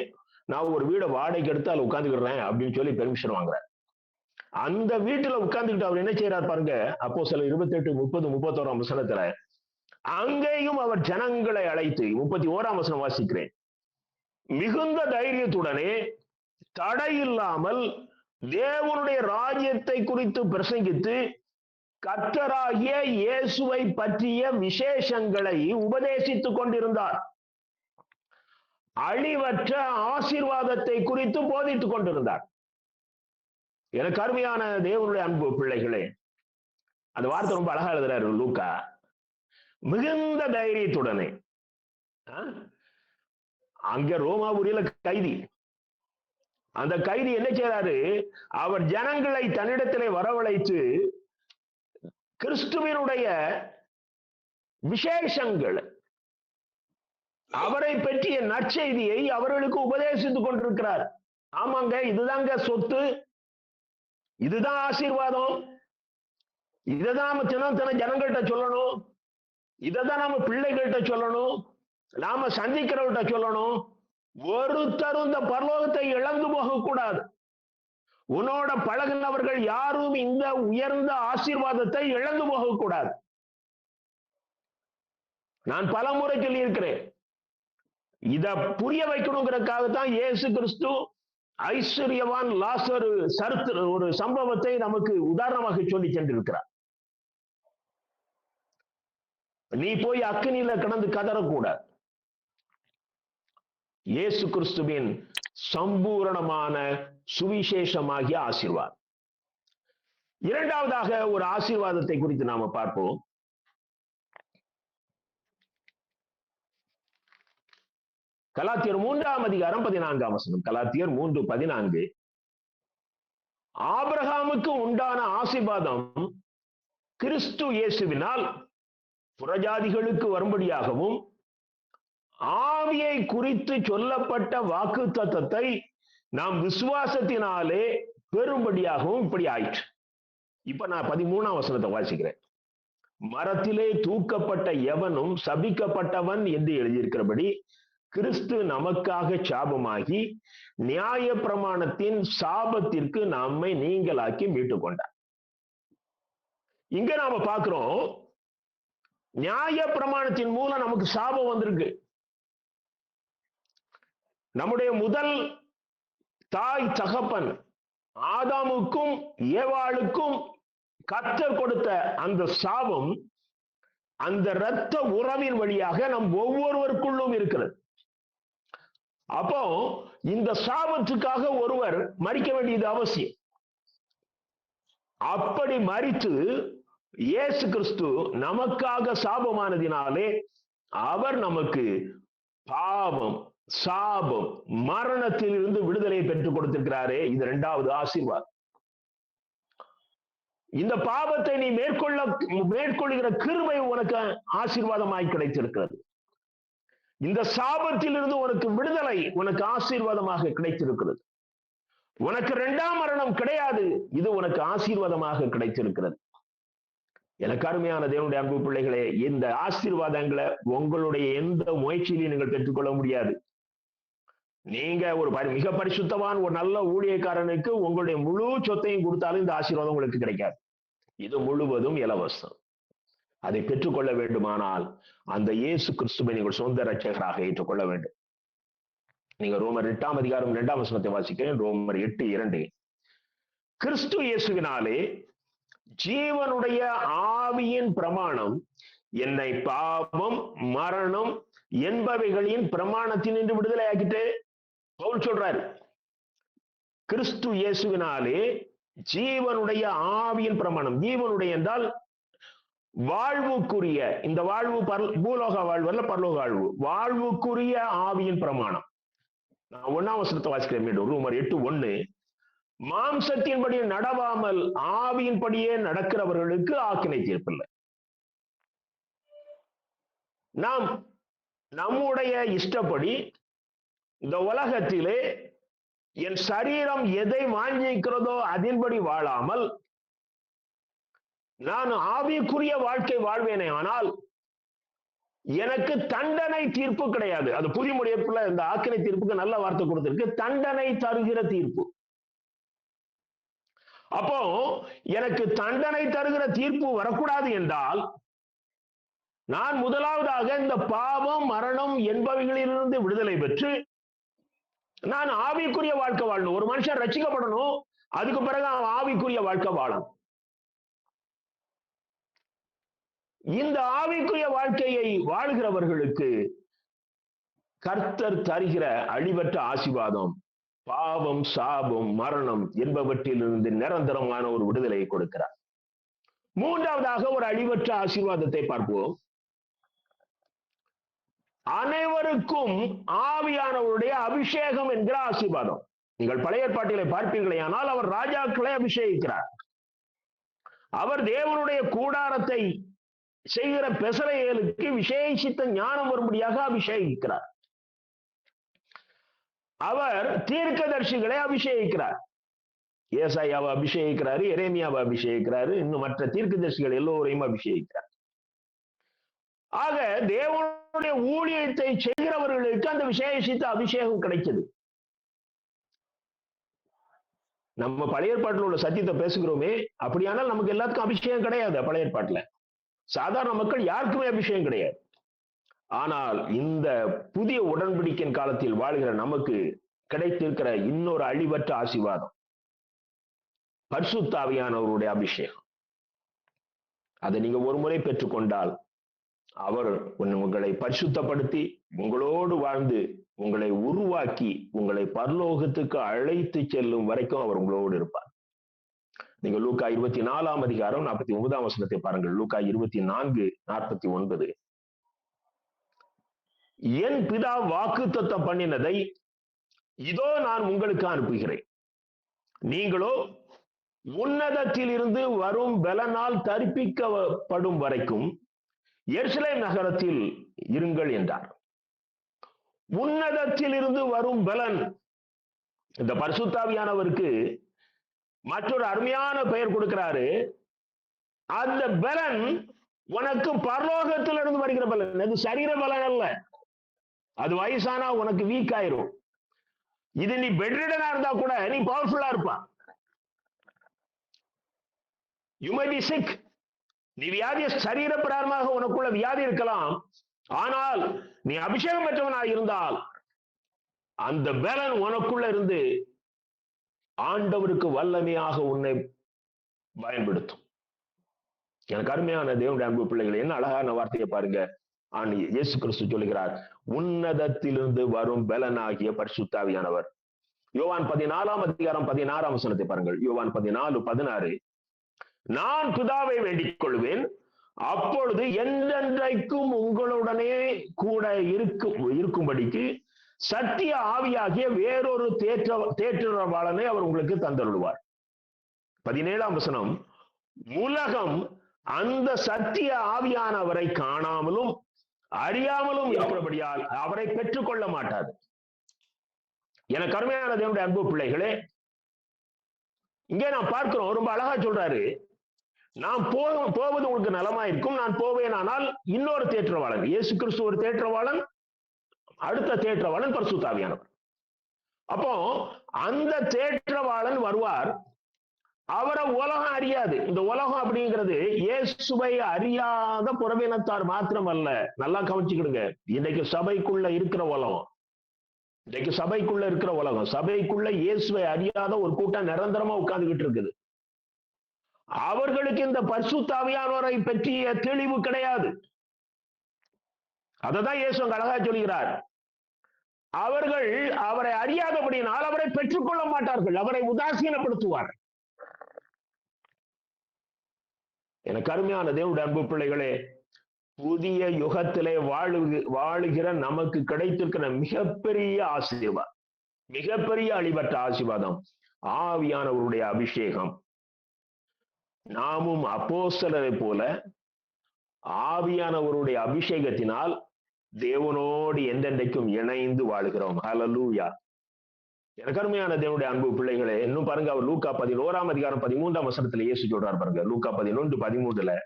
நான் ஒரு வீடை வாடகைக்கு எடுத்து அதில் உட்கார்ந்துக்கிறேன் அப்படின்னு சொல்லி பெர்மிஷன் வாங்குறேன். அந்த வீட்டுல உட்கார்ந்துக்கிட்டு அவர் என்ன செய்யறாரு பாருங்க. அப்போஸ்தலர் 28:30-31 அங்கேயும் அவர் ஜனங்களை அழைத்து, 31 வாசிக்கிறேன், மிகுந்த தைரியத்துடனே தடையில்லாமல் தேவனுடைய ராஜ்யத்தை குறித்து பிரசங்கித்து கர்த்தராகிய இயேசுவை பற்றிய விசேஷங்களை உபதேசித்துக் கொண்டிருந்தார். அழிவற்ற ஆசீர்வாதத்தை குறித்து போதித்துக் கொண்டிருந்தார். எனக்கு அருமையான தேவனுடைய அன்பு பிள்ளைகளே, அந்த வார்த்தை ரொம்ப அழகா எழுதுறாரு லூக்கா. மிகுந்த தைரியத்துடனே. அங்க ரோமாபுரியில கைதி. அந்த கைதி என்ன செய்யறாரு, அவர் ஜனங்களை தன்னிடத்திலே வரவழைத்து கிறிஸ்துவினுடைய விசேஷங்கள், அவரை பற்றிய நற்செய்தியை அவர்களுக்கு உபதேசித்துக் கொண்டிருக்கிறார். ஆமாங்க, இதுதாங்க சொத்து, இதுதான் ஆசீர்வாதம், இதைதான் நாம தினம் ஜனங்கள்கிட்ட சொல்லணும், இதைதான் நாம பிள்ளைகள்கிட்ட சொல்லணும், நாம சந்திக்கிறவர்கிட்ட சொல்லணும். ஒருத்தரும் இந்த பரலோகத்தை இழந்து போக கூடாது. உன்னோட பழகினவர்கள் யாரும் இந்த உயர்ந்த ஆசீர்வாதத்தை இழந்து போக கூடாது. நான் பல முறை சொல்லி இருக்கிறேன். இத புரிய வைக்கணுங்கிறதுக்காகத்தான் இயேசு கிறிஸ்து ஐஸ்வர்யவான் லாசரு ஒரு சம்பவத்தை நமக்கு உதாரணமாக சொல்லி சென்றிருக்கிறார். நீ போய் அக்கினியில கிடந்து கதறக்கூடாது. இயேசு கிறிஸ்துவின் சம்பூரணமான சுவிசேஷமாகிய ஆசீர்வாதம். இரண்டாவதாக ஒரு ஆசீர்வாதத்தை குறித்து நாம பார்ப்போம். கலாத்தியர் 3:14. கலாத்தியர் 3:14. ஆபிரகாமுக்கு உண்டான ஆசீர்வாதம் கிறிஸ்து இயேசுவினால் புறஜாதிகளுக்கு வரும்படியாகவும் ஆவியை குறித்து சொல்லப்பட்ட வாக்குத்தத்தத்தை நாம் விசுவாசத்தினாலே பெறும்படியாகவும் இப்படி ஆயிற்று. இப்ப நான் 13 வாசிக்கிறேன். மரத்திலே தூக்கப்பட்ட எவனும் சபிக்கப்பட்டவன் என்று எழுதியிருக்கிறபடி கிறிஸ்து நமக்காக சாபமாகி நியாய பிரமாணத்தின் சாபத்திற்கு நம்மை நீங்களாக்கி மீட்டுக் கொண்டார். இங்க நாம பார்க்கிறோம், நியாய பிரமாணத்தின் மூலம் நமக்கு சாபம் வந்திருக்கு. நம்முடைய முதல் தாய் தகப்பன் ஆதாமுக்கும் ஏவாளுக்கும் கர்த்தர் கொடுத்த அந்த சாபம் அந்த இரத்த உறவின் வழியாக நம் ஒவ்வொருவருக்குள்ளும் இருக்கிறது. அப்போ இந்த சாபத்துக்காக ஒருவர் மரிக்க வேண்டியது அவசியம். அப்படி மரித்து இயேசு கிறிஸ்து நமக்காக சாபமானதினாலே அவர் நமக்கு பாவம், சாபம், மரணத்தில் இருந்து விடுதலையை பெற்றுக் கொடுத்திருக்கிறாரே, இது இரண்டாவது ஆசீர்வாதம். இந்த பாவத்தை நீ மேற்கொள்ளுகிற கிருபை உனக்கு ஆசீர்வாதமாய் கிடைத்திருக்கிறது. இந்த சாபத்தில் இருந்து உனக்கு விடுதலை உனக்கு ஆசீர்வாதமாக கிடைத்திருக்கிறது. உனக்கு இரண்டாம் மரணம் கிடையாது, இது உனக்கு ஆசீர்வாதமாக கிடைத்திருக்கிறது. எனக்கு அருமையான தேவனுடைய அன்பு பிள்ளைகளே, இந்த ஆசீர்வாதங்களை உங்களுடைய எந்த முயற்சியிலையும் நீங்கள் பெற்றுக்கொள்ள முடியாது. நீங்க ஒரு மிக பரிசுத்தமான ஒரு நல்ல ஊழியக்காரனுக்கு உங்களுடைய முழு சொத்தையும் கொடுத்தாலும் இந்த ஆசீர்வாதம் உங்களுக்கு கிடைக்காது. இது முழுவதும் இலவசம். அதை பெற்றுக்கொள்ள வேண்டுமானால் அந்த இயேசு கிறிஸ்துவை நீங்கள் சொந்த இரட்சகராக ஏற்றுக்கொள்ள வேண்டும். நீங்க ரோமர் 8ஆம் அதிகாரம் 2ஆம் வசனத்தை வாசிக்கிறேன். ரோமர் 8:2. கிறிஸ்து இயேசுவினாலே ஜீவனுடைய ஆவியின் பிரமாணம் என்னை பாவம், மரணம் என்பவைகளின் பிரமாணத்தினின்று விடுதலை ஆக்கிட்டு பவுல் சொல்றாரு. கிறிஸ்து இயேசுவினாலே ஜீவனுடைய ஆவியின் பிரமாணம், ஜீவனுடைய என்றால் வாழ்வுக்குரிய, இந்த வாழ்வு பூலோக வாழ்வு அல்ல, பரலோக வாழ்வு, வாழ்வுக்குரிய ஆவியின் பிரமாணம். நான் 1ஆம் வசனத்தை வாசிக்கிறேன் மீண்டும். ரோமர் 8:1. மாம்சத்தின்படி நடவாமல் ஆவியின்படியே நடக்கிறவர்களுக்கு ஆக்கினை தீர்ப்பில்லை. நாம் நம்முடைய இஷ்டப்படி இந்த உலகத்திலே என் சரீரம் எதை வாஞ்சிக்கிறதோ அதன்படி வாழாமல் நான் ஆவிக்குரிய வாழ்க்கை வாழ்வேனே ஆனால் எனக்கு தண்டனை தீர்ப்பு கிடையாது. அது புதிய மொழிபெயர்ப்புல இந்த ஆக்கினை தீர்ப்புக்கு நல்ல வார்த்தை கொடுத்திருக்கு, தண்டனை தருகிற தீர்ப்பு. அப்போ எனக்கு தண்டனை தருகிற தீர்ப்பு வரக்கூடாது என்றால் நான் முதலாவதாக இந்த பாவம், மரணம் என்பவைகளிலிருந்து விடுதலை பெற்று நான் ஆவிக்குரிய வாழ்க்கை வாழணும். ஒரு மனுஷன் ரட்சிக்கப்படணும், அதுக்கு பிறகு அவன் ஆவிக்குரிய வாழ்க்கை வாழணும். இந்த ஆவிக்குரிய வாழ்க்கையை வாழ்கிறவர்களுக்கு கர்த்தர் தருகிற அழிவற்ற ஆசீர்வாதம் பாவம், சாபம், மரணம் என்பவற்றிலிருந்து நிரந்தரமான ஒரு விடுதலையை கொடுக்கிறார். மூன்றாவதாக ஒரு அழிவற்ற ஆசீர்வாதத்தை பார்ப்போம். அனைவருக்கும் ஆவியானவருடைய அபிஷேகம் என்கிற ஆசீர்வாதம். நீங்கள் பழைய ஏற்பாட்டிலே பார்ப்பீர்களே, ஆனால் அவர் ராஜாக்களை அபிஷேகிக்கிறார். அவர் தேவனுடைய கூடாரத்தை செய்கிற பெசலேயலுக்கு விசேஷித்த ஞானம் வரும்படியாக அபிஷேகிக்கிறார். அவர் தீர்க்கதரிசிகளை அபிஷேகிக்கிறார். ஏசாயாவை அபிஷேகிக்கிறாரு, எரேமியாவை அபிஷேகிக்கிறாரு, இன்னும் மற்ற தீர்க்கதரிசிகள் எல்லோரையும் அபிஷேகிக்கிறார். ஆக தேவனுடைய ஊழியத்தை செய்கிறவர்களுக்கு அந்த விசேஷித்த அபிஷேகம் கிடைச்சது. நம்ம பழைய ஏற்பாட்டில் உள்ள சத்தியத்தை பேசுகிறோமே, அப்படியானால் நமக்கு எல்லாத்துக்கும் அபிஷேகம் கிடையாது. பழைய ஏற்பாட்டுல சாதாரண மக்கள் யாருக்குமே அபிஷேகம் கிடையாது. ஆனால் இந்த புதிய உடன்படிக்கையின் காலத்தில் வாழ்கிற நமக்கு கிடைத்திருக்கிற இன்னொரு அழிவற்ற ஆசீர்வாதம் பரிசுத்த ஆவியானவருடைய அபிஷேகம். அதை நீங்க ஒரு முறை பெற்றுக்கொண்டால் அவர் உங்களை பரிசுத்தப்படுத்தி உங்களோடு வாழ்ந்து உங்களை உருவாக்கி உங்களை பரலோகத்துக்கு அழைத்து செல்லும் வரைக்கும் அவர் உங்களோடு இருப்பார். நீங்க லூக்கா 24ஆம் அதிகாரம் 49ஆம் வசனத்தை பாருங்கள். லூக்கா 24:49. என் பிதா வாக்குத்தத்தம் பண்ணினதை இதோ நான் உங்களுக்கு அனுப்புகிறேன். நீங்களோ உன்னதத்தில் இருந்து வரும் பலனால் தரிப்பிக்கப்படும் வரைக்கும் எருசலேம் நகரத்தில் இருங்கள் என்றார். உன்னதத்தில் இருந்து வரும் பலன், இந்த பரிசுத்த ஆவியானவருக்கு மற்றொரு அருமையான பெயர் கொடுக்கிறாரு. அந்த பலன் உனக்கு பரலோகத்திலிருந்து வருகிற பலன். அது சரீர பலன் அல்ல. அது வயசானா உனக்கு வீக் ஆயிரும். இது நீ பெட்ரிடனா இருந்தா கூட நீ பவர்ஃபுல்லா இருப்பா. You may be sick. நீ வியாதிய சரீர பிரகாரமாக உனக்குள்ள வியாதி இருக்கலாம். ஆனால் நீ அபிஷேகம் பெற்றவனாக இருந்தால் அந்த பலன் உனக்குள்ள இருந்து ஆண்டவருக்கு வல்லமையாக உன்னை பயன்படுத்தும். எனக்கு அருமையான தேவனுடைய அன்பு பிள்ளைகள், என்ன அழகான வார்த்தையை பாருங்க. இயேசு கிறிஸ்து சொல்லுகிறார், உன்னதத்திலிருந்து வரும் பலனாகிய பரிசுத்த ஆவியானவர். யோவான் 14ஆம் அதிகாரம் 16ஆம் வசனத்தை பாருங்கள். யோவான் 14:16. நான் பிதாவை வேண்டிக் கொள்வேன், அப்பொழுது என்றென்றைக்கும் உங்களுடனே கூட இருக்கும்படிக்கு சத்திய ஆவியாகிய வேறொரு தேற்றரவாளனை அவர் உங்களுக்கு தந்தருள்வார். 17ஆம் வசனம், உலகம் அந்த சத்திய ஆவியானவரை காணாமலும் அறியாமலும் இருக்கிறபடியால் அவரை பெற்றுக்கொள்ள மாட்டாது. என கருமையான தேவனுடைய அன்பு பிள்ளைகளே, இங்கே நான் பார்க்கிறோம், ரொம்ப அழகா சொல்றாரு, நான் போவது உங்களுக்கு நலமா இருக்கும், நான் போவேன், ஆனால் இன்னொரு தேற்றவாளன், இயேசு கிறிஸ்து ஒரு தேற்றவாளன், அடுத்த தேற்றவாளன் பரிசுத்த ஆவியானவர். அப்போ அந்த தேற்றவாளன் வருவார், அவரை உலகம் அறியாது. இந்த உலகம் அப்படிங்கிறது இயேசுவை அறியாத புறவினத்தார் மாத்திரம் அல்ல. நல்லா கவனிச்சுக்கிடுங்க, இன்னைக்கு சபைக்குள்ள இருக்கிற உலகம், சபைக்குள்ள இயேசுவை அறியாத ஒரு கூட்டம் நிரந்தரமா உட்கார்ந்துகிட்டு இருக்குது. அவர்களுக்கு இந்த பரிசுத்த ஆவியானவரை பற்றிய தெளிவு கிடையாது. அததான் இயேசு அழகா சொல்கிறார், அவர்கள் அவரை அறியாதபடியினால் அவரை பெற்றுக்கொள்ள மாட்டார்கள், அவரை உதாசீனப்படுத்துவார். எனக்கு அருமையான தேவனுடைய அன்பு பிள்ளைகளே, புதிய யுகத்திலே வாழுகிற நமக்கு கிடைத்திருக்கிற மிகப்பெரிய ஆசீர்வாதம், மிகப்பெரிய அழிவற்ற ஆசீர்வாதம் ஆவியானவருடைய அபிஷேகம். நாமும் அப்போஸ்தலரை போல ஆவியானவருடைய அபிஷேகத்தினால் தேவனோடு என்றென்றைக்கும் இணைந்து வாழுகிறோம். ஹல்லேலூயா. எனக்கு அருமையான தேவனுடைய அன்பு பிள்ளைகளே, இன்னும் பாருங்க, அவர் லூக்கா 11ஆம் அதிகாரம் 13ஆம் வசனத்துல இயேசு சொல்றார் பாருங்க. லூக்கா 11:13,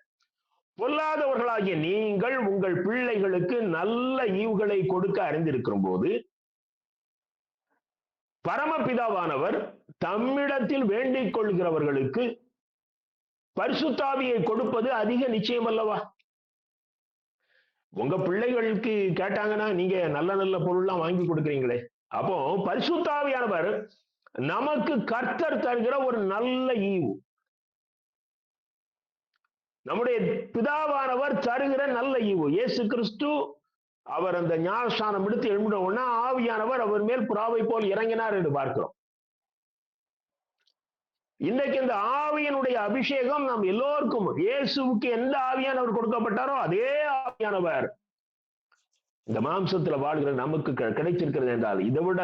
பொல்லாதவர்களாகிய நீங்கள் உங்கள் பிள்ளைகளுக்கு நல்ல ஈவுகளை கொடுக்க அறிந்திருக்கிற போது பரமபிதாவானவர் தம்மிடத்தில் வேண்டிக் கொள்கிறவர்களுக்கு பரிசுத்த ஆவியை கொடுப்பது அதிக நிச்சயம் அல்லவா? உங்க பிள்ளைகளுக்கு கேட்டாங்கன்னா நீங்க நல்ல நல்ல பொருள்லாம் வாங்கி கொடுக்குறீங்களே, அப்போ பரிசுத்த ஆவியானவர் நமக்கு கர்த்தர் தருகிற ஒரு நல்ல ஈவு, நம்முடைய பிதாவானவர் தருகிற நல்ல ஈவு. இயேசு கிறிஸ்து அவர் அந்த ஞானஸ்நானம் எடுத்து எழும்பின உடனே ஆவியானவர் அவர் மேல் புறாவை போல் இறங்கினார் என்று பார்க்கிறோம். இன்னைக்கு இந்த ஆவியனுடைய அபிஷேகம் நாம் எல்லோருக்கும், இயேசுவுக்கு எந்த ஆவியானவர் கொடுக்கப்பட்டாரோ அதே ஆவியானவர் இந்த மாம்சத்துல வாழ்கிற நமக்கு கிடைச்சிருக்கிறது என்றால் இதை விட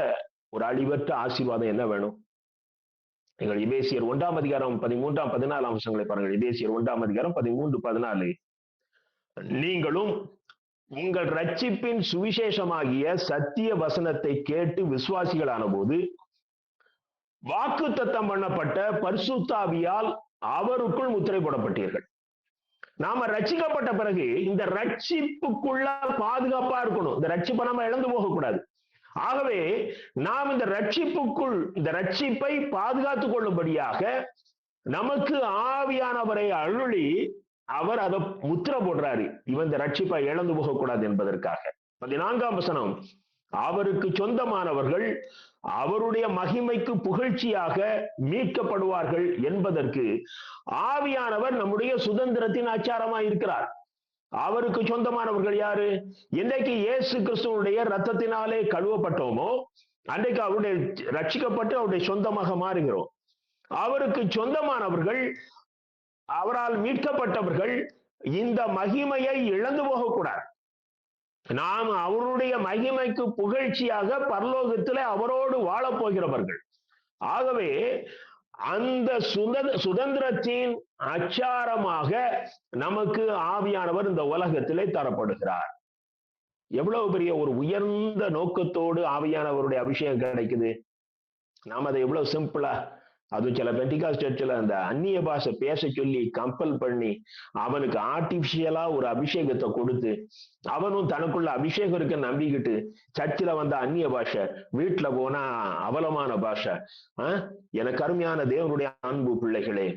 ஒரு அழிவற்ற ஆசீர்வாதம் என்ன வேணும்? நீங்கள் எபேசியர் 1ஆம் அதிகாரம் 13, 14 வசனங்களை பாருங்கள். எபேசியர் 1ஆம் அதிகாரம் 13, 14, நீங்களும் உங்கள் ரட்சிப்பின் சுவிசேஷமாகிய சத்திய வசனத்தை கேட்டு விசுவாசிகளான போது வாக்குத்தத்தம் பண்ணப்பட்ட பரிசுத்த ஆவியால் அவருக்குள் முத்திரை போடப்பட்டீர்கள். நாம ரட்சிக்கப்பட்ட பிறகு இந்த ரட்சிப்புக்குள்ள பாதுகாப்பா இருக்கணும். இந்த ரட்சிப்பை நாம இழந்து போகக்கூடாது. ஆகவே நாம் இந்த ரட்சிப்பை பாதுகாத்துக் கொள்ளும்படியாக நமக்கு ஆவியானவரை அருளி அவர் அதை முத்திரை போடுறாரு. இவன் இந்த ரட்சிப்பை இழந்து போகக்கூடாது என்பதற்காக. 14ஆம் வசனம், அவருக்கு சொந்தமானவர்கள் அவருடைய மகிமைக்கு புகழ்ச்சியாக மீட்கப்படுவார்கள் என்பதற்கு ஆவியானவர் நம்முடைய சுதந்திரத்தின் அச்சாரமாய் இருக்கிறார். அவருக்கு சொந்தமானவர்கள் யாரு? இன்றைக்கு இயேசு கிறிஸ்துவனுடைய ரத்தத்தினாலே கழுவப்பட்டோமோ அன்றைக்கு அவருடைய ரட்சிக்கப்பட்டு அவருடைய சொந்தமாக மாறுகிறோம். அவருக்கு சொந்தமானவர்கள், அவரால் மீட்கப்பட்டவர்கள் இந்த மகிமையை இழந்து போகக்கூடாது. நாம் அவருடைய மகிமைக்கு புகழ்ச்சியாக பரலோகத்திலே அவரோடு வாழப் போகிறவர்கள். ஆகவே அந்த சுதந்திரத்தின் அச்சாரமாக நமக்கு ஆவியானவர் இந்த உலகத்திலே தரப்படுகிறார். எவ்வளவு பெரிய ஒரு உயர்ந்த நோக்கத்தோடு ஆவியானவருடைய அபிஷேகம் கிடைக்குது. நாம் அதை எவ்வளவு சிம்பிளா, அதுவும் சில பெண்டிகாஸ்ட் சர்ச்சில் அந்த அந்நிய பாஷை பேச சொல்லி கம்பல் பண்ணி அவனுக்கு ஆர்டிபிஷியலா ஒரு அபிஷேகத்தை கொடுத்து அவனும் தனக்குள்ள அபிஷேகம் இருக்குன்னு நம்பிக்கிட்டு சர்ச்சில் வந்த அந்நிய பாஷை, வீட்டுல போனா அவலமான பாஷை. எனக்கு அருமையான தேவனுடைய அன்பு பிள்ளைகளே,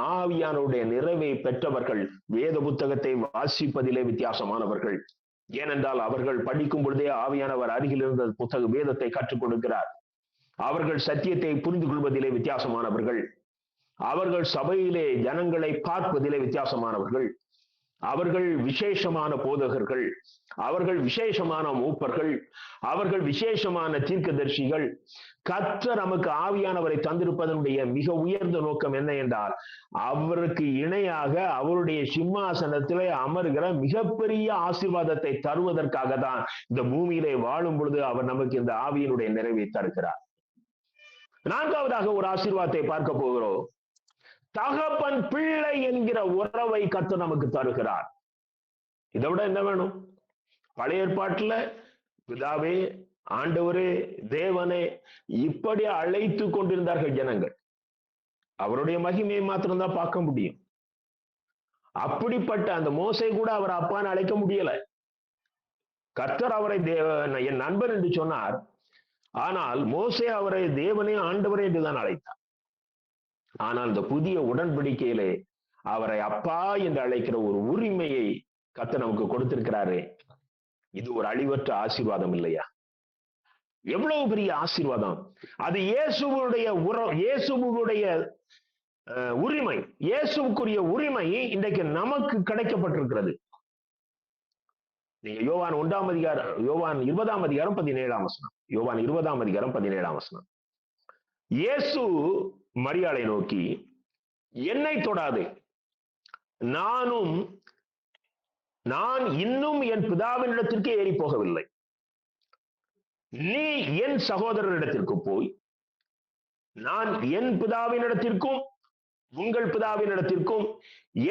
ஆவியானுடைய நிறைவை பெற்றவர்கள் வேத புத்தகத்தை வாசிப்பதிலே வித்தியாசமானவர்கள். ஏனென்றால் அவர்கள் படிக்கும் பொழுதே ஆவியானவர் அருகில் இருந்த புத்தக வேதத்தை கற்றுக் கொடுக்கிறார். அவர்கள் சத்தியத்தை புரிந்து கொள்வதிலே வித்தியாசமானவர்கள். அவர்கள் சபையிலே ஜனங்களை பார்ப்பதிலே வித்தியாசமானவர்கள். அவர்கள் விசேஷமான போதகர்கள், அவர்கள் விசேஷமான மூப்பர்கள், அவர்கள் விசேஷமான தீர்க்கதரிசிகள். கர்த்தர் நமக்கு ஆவியானவரை தந்திருப்பதனுடைய மிக உயர்ந்த நோக்கம் என்ன என்றால், அவருக்கு இணையாக அவருடைய சிம்மாசனத்திலே அமர்கிற மிகப்பெரிய ஆசீர்வாதத்தை தருவதற்காக தான் இந்த பூமியிலே வாழும் பொழுது அவர் நமக்கு இந்த ஆவியினுடைய நிறைவை தருகிறார். நான்காவதாக ஒரு ஆசீர்வாதத்தை பார்க்க போகிறோம். தகப்பன் பிள்ளை என்கிற உறவை கர்த்தர் நமக்கு தருகிறார். இதை விட என்ன வேணும்? பழைய ஏற்பாட்டுல பிதாவே, ஆண்டவரே, தேவனே இப்படி அழைத்து கொண்டிருந்தார்கள் ஜனங்கள். அவருடைய மகிமையை மாத்திரம்தான் பார்க்க முடியும். அப்படிப்பட்ட அந்த மோசே கூட அவர் அப்பான்னு அழைக்க முடியல. கர்த்தர் அவரை என் நண்பர் என்று சொன்னார். ஆனால் மோசே அவரை தேவனே, ஆண்டவரே என்றுதான் அழைத்தார். ஆனால் இந்த புதிய உடன்படிக்கையிலே அவரை அப்பா என்று அழைக்கிற ஒரு உரிமையை கர்த்தர் நமக்கு கொடுத்திருக்கிறாரு. இது ஒரு அழிவற்ற ஆசீர்வாதம் இல்லையா? எவ்வளவு பெரிய ஆசீர்வாதம்! அது இயேசுவுடைய உரிமை, இயேசுக்குரிய உரிமை இன்றைக்கு நமக்கு கிடைக்கப்பட்டிருக்கிறது. நீங்க யோவான் 20ஆம் அதிகாரம் 17ஆம் வசனம். யோவான் 20ஆம் அதிகாரம் 17ஆம் வசனம். இயேசு மரியாளை நோக்கி, என்னை தொடாதே, நான் இன்னும் என் பிதாவினிடத்திற்கு ஏறி போகவில்லை. நீ என் சகோதரரிடத்திற்கு போய், நான் என் பிதாவினிடத்திற்கும் உங்கள் பிதாவினிடத்திற்கும்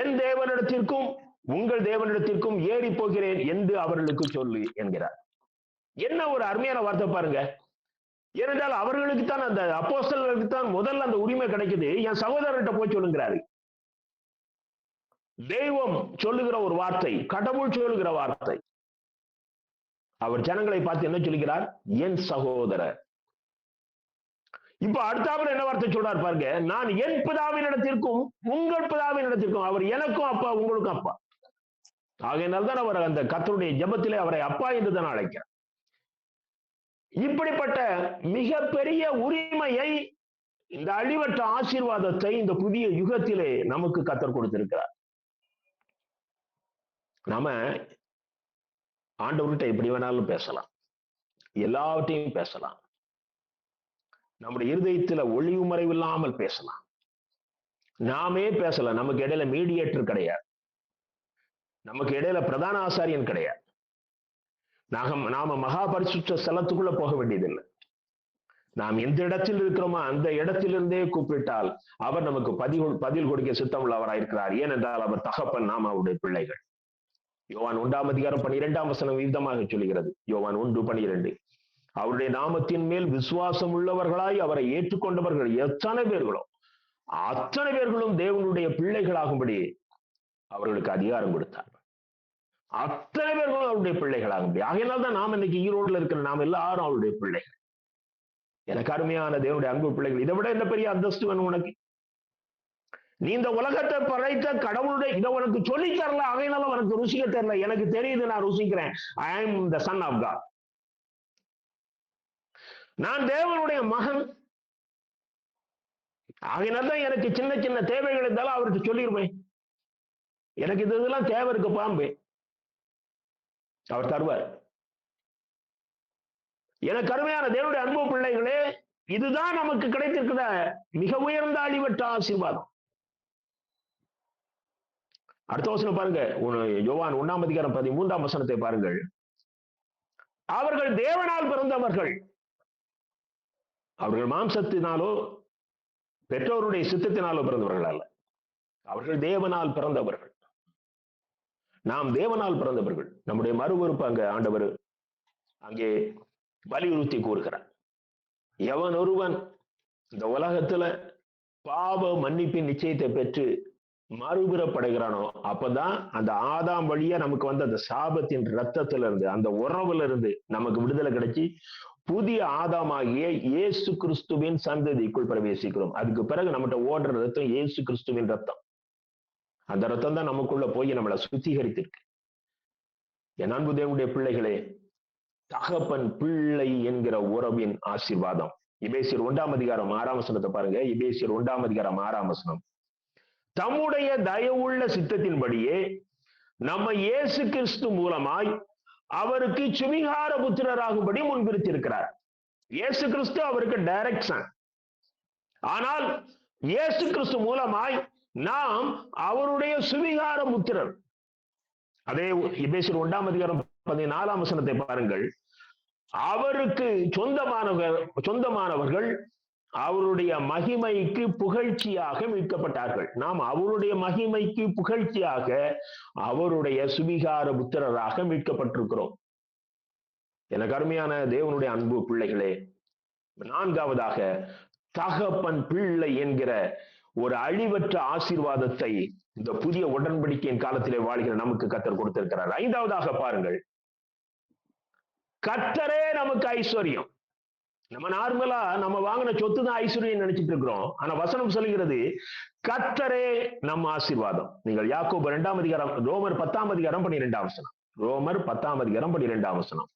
என் தேவனிடத்திற்கும் உங்கள் தேவனிடத்திற்கும் ஏறி போகிறேன் என்று அவர்களுக்கு சொல்லு என்கிறார். என்ன ஒரு அருமையான வார்த்தை பாருங்க. ஏனென்றால் அவர்களுக்கு தான், அந்த அப்போஸ்தலர்களுக்கு தான் முதல்ல அந்த உரிமை கிடைக்குது. என் சகோதரர்கிட்ட போய் சொல்லுங்கிறாரு. தெய்வம் சொல்லுகிற ஒரு வார்த்தை, கடவுள் சொல்லுகிற வார்த்தை. அவர் ஜனங்களை பார்த்து என்ன சொல்லுகிறார்? என் சகோதரர். இப்ப அடுத்தாப்புல என்ன வார்த்தை சொல்றார் பாருங்க. நான் என் பிதாவினிடத்திற்கும் உங்கள் பிதாவினிடத்திற்கும். அவர் எனக்கும் அப்பா, உங்களுக்கும் அப்பா. ஆகையினால்தான் அவர் அந்த கர்த்தருடைய ஜெபத்திலே அவரை அப்பா என்று தான் அழைக்கிறார். இப்படிப்பட்ட மிகப்பெரிய உரிமையை, இந்த அழிவற்ற ஆசீர்வாதத்தை இந்த புதிய யுகத்திலே நமக்கு கர்த்தர் கொடுத்திருக்கிறார். நாம ஆண்டவர்கிட்ட எப்படி வேணாலும் பேசலாம், எல்லாவற்றையும் பேசலாம். நம்முடைய இருதயத்துல ஒளிவு மறைவு இல்லாமல் பேசலாம். நாமே பேசலாம். நமக்கு இடையில மீடியேட்டர் கிடையாது, நமக்கு இடையில பிரதான ஆசாரியன் கிடையாது. நாம மகா பரிசுத்த ஸ்தலத்துக்குள்ள போக வேண்டியதில்லை. நாம் எந்த இடத்தில் இருக்கிறோமோ அந்த இடத்திலிருந்தே கூப்பிட்டால் அவர் நமக்கு பதில் கொடுக்க சித்தம் உள்ளவராயிருக்கிறார். ஏனென்றால் அவர் தகப்பன், நாம் அவருடைய பிள்ளைகள். யோவான் 1ஆம் அதிகாரம் 12ஆம் வசனம் விதமாக சொல்கிறது. யோவான் 1:12. அவருடைய நாமத்தின் மேல் விசுவாசம் உள்ளவர்களாய் அவரை ஏற்றுக்கொண்டவர்கள் எத்தனை பேர்களோ அத்தனை பேர்களும் தேவனுடைய பிள்ளைகளாகும்படி அவர்களுக்கு அதிகாரம் கொடுத்தார். அத்தனை பேர்களும் அவருடைய பிள்ளைகளாகும்படி. ஆகையினால் தான் நாம் இன்னைக்கு ஈரோடுல இருக்கிற நாம் எல்லாரும் அவருடைய பிள்ளைகள். எனக்கு அருமையான தேவனுடைய அன்பு பிள்ளைகள், இதை விட என்ன பெரிய அந்தஸ்து வேணும் உனக்கு? நீ இந்த உலகத்தை படைத்த கடவுளுடைய இதை உனக்கு சொல்லி தரல, ஆகையினால உனக்கு ருசிக்க தெரியல. எனக்கு தெரியுது, நான் ருசிக்கிறேன். ஐ ஆம் த சன் ஆஃப் காட். நான் தேவனுடைய மகன். ஆகையினால்தான் எனக்கு சின்ன சின்ன தேவைகள் இருந்தாலும் அவருக்கு சொல்லிருவேன். எனக்கு இதெல்லாம் தேவை இருக்கு பாம்பு, அவர் தருவார். எனக்கு அருமையான தேவனுடைய அன்பு பிள்ளைகளே, இதுதான் நமக்கு கிடைத்திருக்கிற மிக உயர்ந்த அழிவற்ற ஆசீர்வாதம். அடுத்த வசனம் பாருங்க. யோவான் 1ஆம் அதிகாரம் 13ஆம் வசனத்தை பாருங்கள். அவர்கள் தேவனால் பிறந்தவர்கள், அவர்கள் மாம்சத்தினாலோ பெற்றோருடைய சித்தத்தினாலோ பிறந்தவர்கள் அல்ல. அவர்கள் தேவனால் பிறந்தவர்கள். நாம் தேவனால் பிறந்தவர்கள். நம்முடைய மறுவறுப்பு அங்க ஆண்டவர் அங்கே வலியுறுத்தி கூறுகிறார். எவன் ஒருவன் இந்த உலகத்துல பாவ மன்னிப்பின் நிச்சயத்தை பெற்று மறுபிறப்படைகிறானோ அப்பதான் அந்த ஆதாம் வழியா நமக்கு வந்து அந்த சாபத்தின் ரத்தத்துல இருந்து, அந்த உறவுல இருந்து நமக்கு விடுதலை கிடைச்சி புதிய ஆதாமாகிய இயேசு கிறிஸ்துவின் சந்ததிக்குள் பிரவேசிக்கிறோம். அதுக்கு பிறகு நம்மகிட்ட ஓடுற ரத்தம் இயேசு கிறிஸ்துவின் ரத்தம். அந்த ரத்தம் தான் நமக்குள்ள போய் நம்மளை சுத்திகரித்திருக்கு. என் அன்பு தேவனுடைய பிள்ளைகளே, தகப்பன் பிள்ளை என்கிற உறவின் ஆசீர்வாதம். எபேசியர் 1ஆம் அதிகாரம் 6ஆம் வசனத்தை பாருங்க. எபேசியர் 1ஆம் அதிகாரம் 6ஆம் வசனம். தம்முடைய தயவுள்ள சித்தத்தின்படியே நம்ம இயேசு கிறிஸ்து மூலமாய் அவருக்கு சுவிகார புத்திரராகும்படி முன்பிருத்திருக்கிறார். இயேசு கிறிஸ்து அவருக்கு டைரக்ஷன். ஆனால் இயேசு கிறிஸ்து மூலமாய் நாம் அவருடைய சுவிகார புத்திரர். அதே எபேசியர் 1:14 பாருங்கள். அவருக்கு சொந்தமானவர்கள் அவருடைய மகிமைக்கு புகழ்ச்சியாக மீட்கப்பட்டார்கள். நாம் அவருடைய மகிமைக்கு புகழ்ச்சியாக அவருடைய சுவிகார புத்திரராக மீட்கப்பட்டிருக்கிறோம். எனக்கு அருமையான தேவனுடைய அன்பு பிள்ளைகளே, நான்காவதாக தகப்பன் பிள்ளை என்கிற ஒரு அழிவற்ற ஆசீர்வாதத்தை இந்த புதிய உடன்படிக்கையின் காலத்திலே வாழ்கிற நமக்கு கர்த்தர் கொடுத்திருக்கிறார். ஐந்தாவதாக பாருங்கள், கர்த்தரே நமக்கு ஐஸ்வர்யம். நம்ம நார்மலா நம்ம வாங்கின சொத்து தான் ஐஸ்வர்யம் நினைச்சிட்டு இருக்கிறோம். ஆனா வசனம் சொல்லுகிறது கர்த்தரே நம்ம ஆசீர்வாதம். நீங்கள் யாக்கோபு 2ஆம் அதிகாரம், ரோமர் 10ஆம் அதிகாரம் 12ஆம் வசனம், ரோமர் 10ஆம் அதிகாரம் 12ஆம் வசனம்.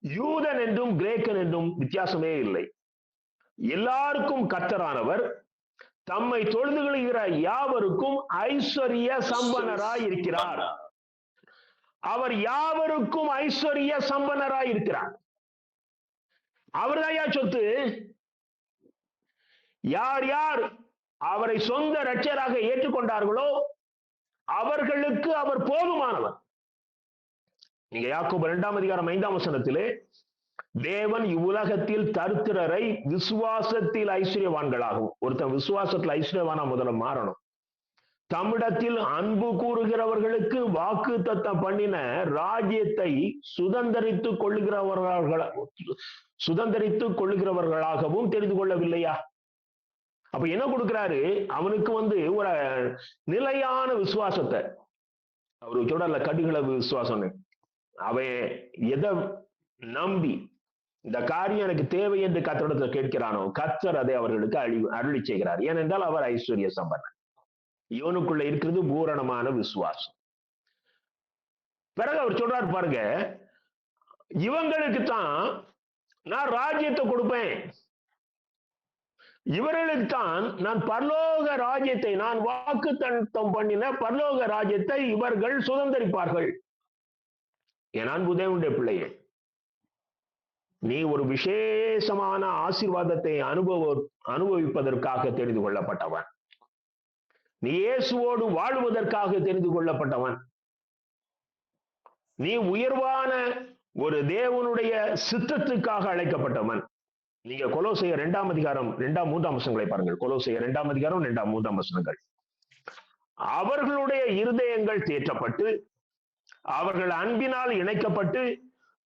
யூதன் என்றும் கிரேக்கன் என்றும் வித்தியாசமே இல்லை, எல்லாருக்கும் கர்த்தரானவர் தம்மை தொழுது கொள்கிற யாவருக்கும் ஐஸ்வர்ய சம்பன்னராய் இருக்கிறார். அவர் யாவருக்கும் ஐஸ்வர்ய சம்பன்னராய் இருக்கிறார். அவர்தான் சொத்து. யார் யார் அவரை சொந்த இரட்சகராக ஏற்றுக்கொண்டார்களோ அவர்களுக்கு அவர் போதுமானவர். நீங்க யாக்கோபு 2ஆம் அதிகாரம் 5ஆம் வசனத்திலே தேவன் இவ்வுலகத்தில் தரித்திரரை விசுவாசத்தில் ஐஸ்வர்யவான்களாகும். ஒருத்தன் விசுவாசத்தில் ஐஸ்வர்யவானா முதல்ல மாறணும். தம்மிடத்தில் அன்பு கூறுகிறவர்களுக்கு வாக்கு தத்தம் பண்ணின ராஜ்யத்தை சுதந்தரித்துக் கொள்ளுகிறவர்களாகவும் தெரிந்து கொள்ளவில்லையா? அப்ப என்ன கொடுக்கிறாரு? அவனுக்கு ஒரு நிலையான விசுவாசத்தை. அவரு சொல்றல கடுகளவு விசுவாசம்னு. அவன் எதை நம்பி இந்த காரியம் எனக்கு தேவை என்று கர்த்தரிடத்தில் கேட்கிறானோ கர்த்தர் அதை அவர்களுக்கு அருளி செய்கிறார். ஏனென்றால் அவர் ஐஸ்வர்ய சம்பன்னன். இவனுக்குள்ள இருக்கிறது பூரணமான விசுவாசம். பிறகு அவர் சொல்றாரு பாருங்க, இவங்களுக்கு தான் நான் ராஜ்யத்தை கொடுப்பேன், இவர்களுக்கு தான் நான் பரலோக ராஜ்யத்தை, நான் வாக்கு தத்தம் பண்ணின பரலோக ராஜ்யத்தை இவர்கள் சுதந்தரிப்பார்கள். என் அன்பு தேவனுடைய பிள்ளையே, நீ ஒரு விசேஷமான ஆசீர்வாதத்தை அனுபவிப்பதற்காக தெரிந்து கொள்ளப்பட்டவன். நீ இயேசுவோடு வாழுவதற்காக தெரிந்து கொள்ளப்பட்டவன். நீ உயர்வான ஒரு தேவனுடைய சித்தத்துக்காக அழைக்கப்பட்டவன். நீங்க கொலோசையர் 2ஆம் அதிகாரம் 2ஆம் 3ஆம் வசனங்களை பாருங்கள். கொலோசையர் 2ஆம் அதிகாரம் 2ஆம் 3ஆம் வசனங்கள். அவர்களுடைய இருதயங்கள் தேற்றப்பட்டு அவர்கள் அன்பினால் இணைக்கப்பட்டு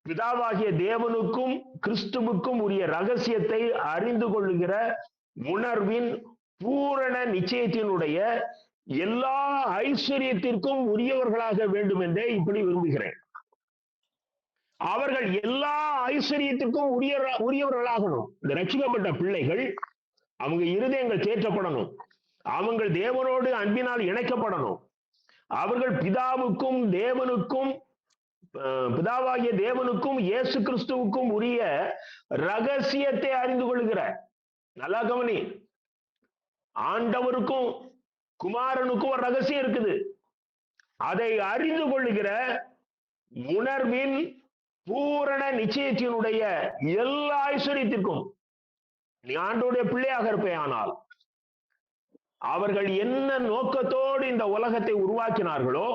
பிதாவாகிய தேவனுக்கும் கிறிஸ்துவுக்கும் உரிய ரகசியத்தை அறிந்து கொள்ளுகிற உணர்வின் பூரண நிச்சயத்தினுடைய எல்லா ஐஸ்வர்யத்திற்கும் உரியவர்களாக வேண்டும் என்றே இப்படி விரும்புகிறேன். அவர்கள் எல்லா ஐஸ்வர்யத்திற்கும் உரியவர்களாகணும். இந்த ரட்சிக்கப்பட்ட பிள்ளைகள் அவங்க இருதயங்கள் தேற்றப்படணும். அவங்க தேவனோடு அன்பினால் இணைக்கப்படணும். அவர்கள் பிதாவாகிய தேவனுக்கும் இயேசு கிறிஸ்துவுக்கும் உரிய ரகசியத்தை அறிந்து கொள்கிற, நல்லா கவனி, ஆண்டவருக்கும் குமாரனுக்கும் ஒரு ரகசியம் இருக்குது. அதை அறிந்து கொள்ளுகிற உணர்வின் பூரண நிச்சயத்தினுடைய எல்லா ஐஸ்வர்யத்திற்கும் நீ ஆண்டவருடைய பிள்ளையாக இருப்பே. ஆனால் அவர்கள் என்ன நோக்கத்தோடு இந்த உலகத்தை உருவாக்கினார்களோ,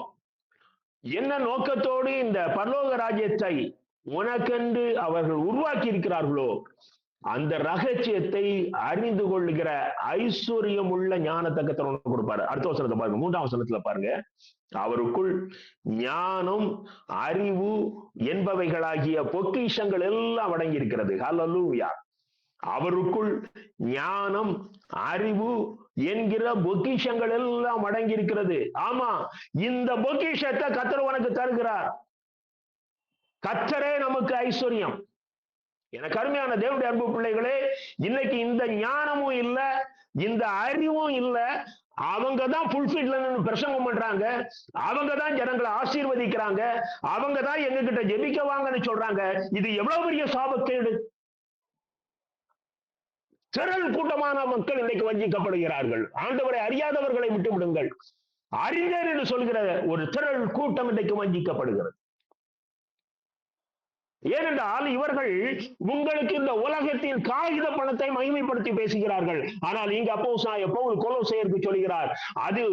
என்ன நோக்கத்தோடு இந்த பரலோக ராஜ்யத்தை உனக்கென்று அவர்கள் உருவாக்கி இருக்கிறார்களோ அந்த ரகசியத்தை அறிந்து கொள்ளுகிற ஐஸ்வர்யம் உள்ள ஞானத்தை கர்த்தர் கொடுப்பாரு. அடுத்த வசனத்தை பாருங்க, 3ஆம் வசனத்துல பாருங்க. அவருக்குள் ஞானம் அறிவு என்பவைகளாகிய பொக்கிஷங்கள் எல்லாம் அடங்கி இருக்கிறது. ஹல்லேலூயா. அவருக்குள் ஞானம் அறிவு என்கிற பொக்கிஷங்கள் எல்லாம் அடங்கி இருக்கிறது. ஆமா, இந்த பொக்கிஷத்தை கர்த்தர் உனக்கு தருகிறார். கர்த்தரே நமக்கு ஐஸ்வர்யம். எனக்கு அருமையான தேவனுடைய அன்பு பிள்ளைகளே, இன்னைக்கு இந்த ஞானமும் இல்ல, இந்த அறிவும் இல்ல, அவங்க தான் ஃபுல்ஃபில்ல பிரசங்கம் பண்றாங்க, அவங்க தான் ஜனங்களை ஆசீர்வதிக்கிறாங்க, அவங்க தான் எங்க கிட்ட ஜெபிக்க வாங்கன்னு சொல்றாங்க. இது எவ்வளவு பெரிய சாபக்கேடு. திரள் கூட்டமான மக்கள் இன்னைக்கு வஞ்சிக்கப்படுகிறார்கள். ஆண்டவரை அறியாதவர்களை விட்டு விடுங்கள். அறிஞர் என்று சொல்கிற ஒரு திரள் கூட்டம் இன்றைக்கு வஞ்சிக்கப்படுகிறது. ஏனென்றால் இவர்கள் உங்களுக்கு இந்த உலகத்தின் காகித பணத்தை மகிமைப்படுத்தி பேசுகிறார்கள். ஆனால் இங்க அப்போஸ்தலனாகிய பவுல் கொலோசையருக்கு சொல்கிறார், அது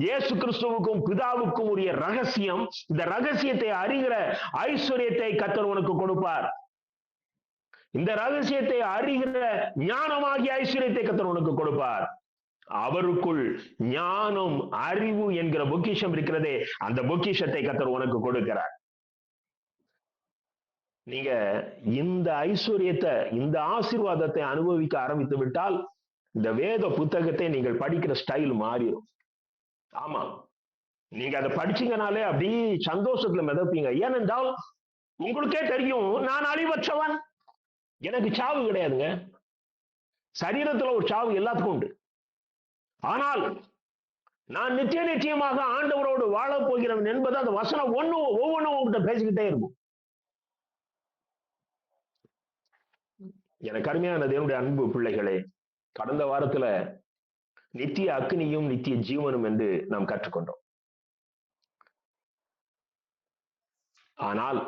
இயேசு கிறிஸ்துவுக்கும் பிதாவுக்கும் உரிய ரகசியம். இந்த ரகசியத்தை அறிகிற ஐஸ்வர்யத்தை கர்த்தர் உனக்கு கொடுப்பார். இந்த ரகசியத்தை அறிகிற ஞானமாகிய ஐஸ்வர்யத்தை கர்த்தர் உனக்கு கொடுப்பார். அவருக்குள் ஞானம், அறிவு என்கிற பொக்கிஷம் இருக்கிறதே, அந்த பொக்கிஷத்தை கர்த்தர் உனக்கு கொடுக்கிறார். நீங்க இந்த ஐஸ்வர்யத்தை, இந்த ஆசீர்வாதத்தை அனுபவிக்க ஆரம்பித்து விட்டால் இந்த வேத புத்தகத்தை நீங்கள் படிக்கிற ஸ்டைல் மாறிடும். ஆமா, நீங்க அதை படிச்சீங்கனாலே அப்படி சந்தோஷத்துல மிதப்பீங்க. ஏனென்றால் உங்களுக்கே தெரியும், நான் அழிவற்றவன், எனக்கு சாவு கிடையாதுங்க. சரீரத்துல ஒரு சாவு எல்லாத்துக்கும் உண்டு. ஆனால் நான் நிச்சயமாக ஆண்டவரோடு வாழப் போகிறவன் என்பது அந்த வசனம் ஒவ்வொன்றும் உங்ககிட்ட பேசிக்கிட்டே இருக்கும். எனக்கு அருமையான தேவனுடைய அன்பு பிள்ளைகளே, கடந்த வாரத்துல நித்திய அக்னியும் நித்திய ஜீவனும் என்று நாம் கற்றுக்கொண்டோம். ஆனால்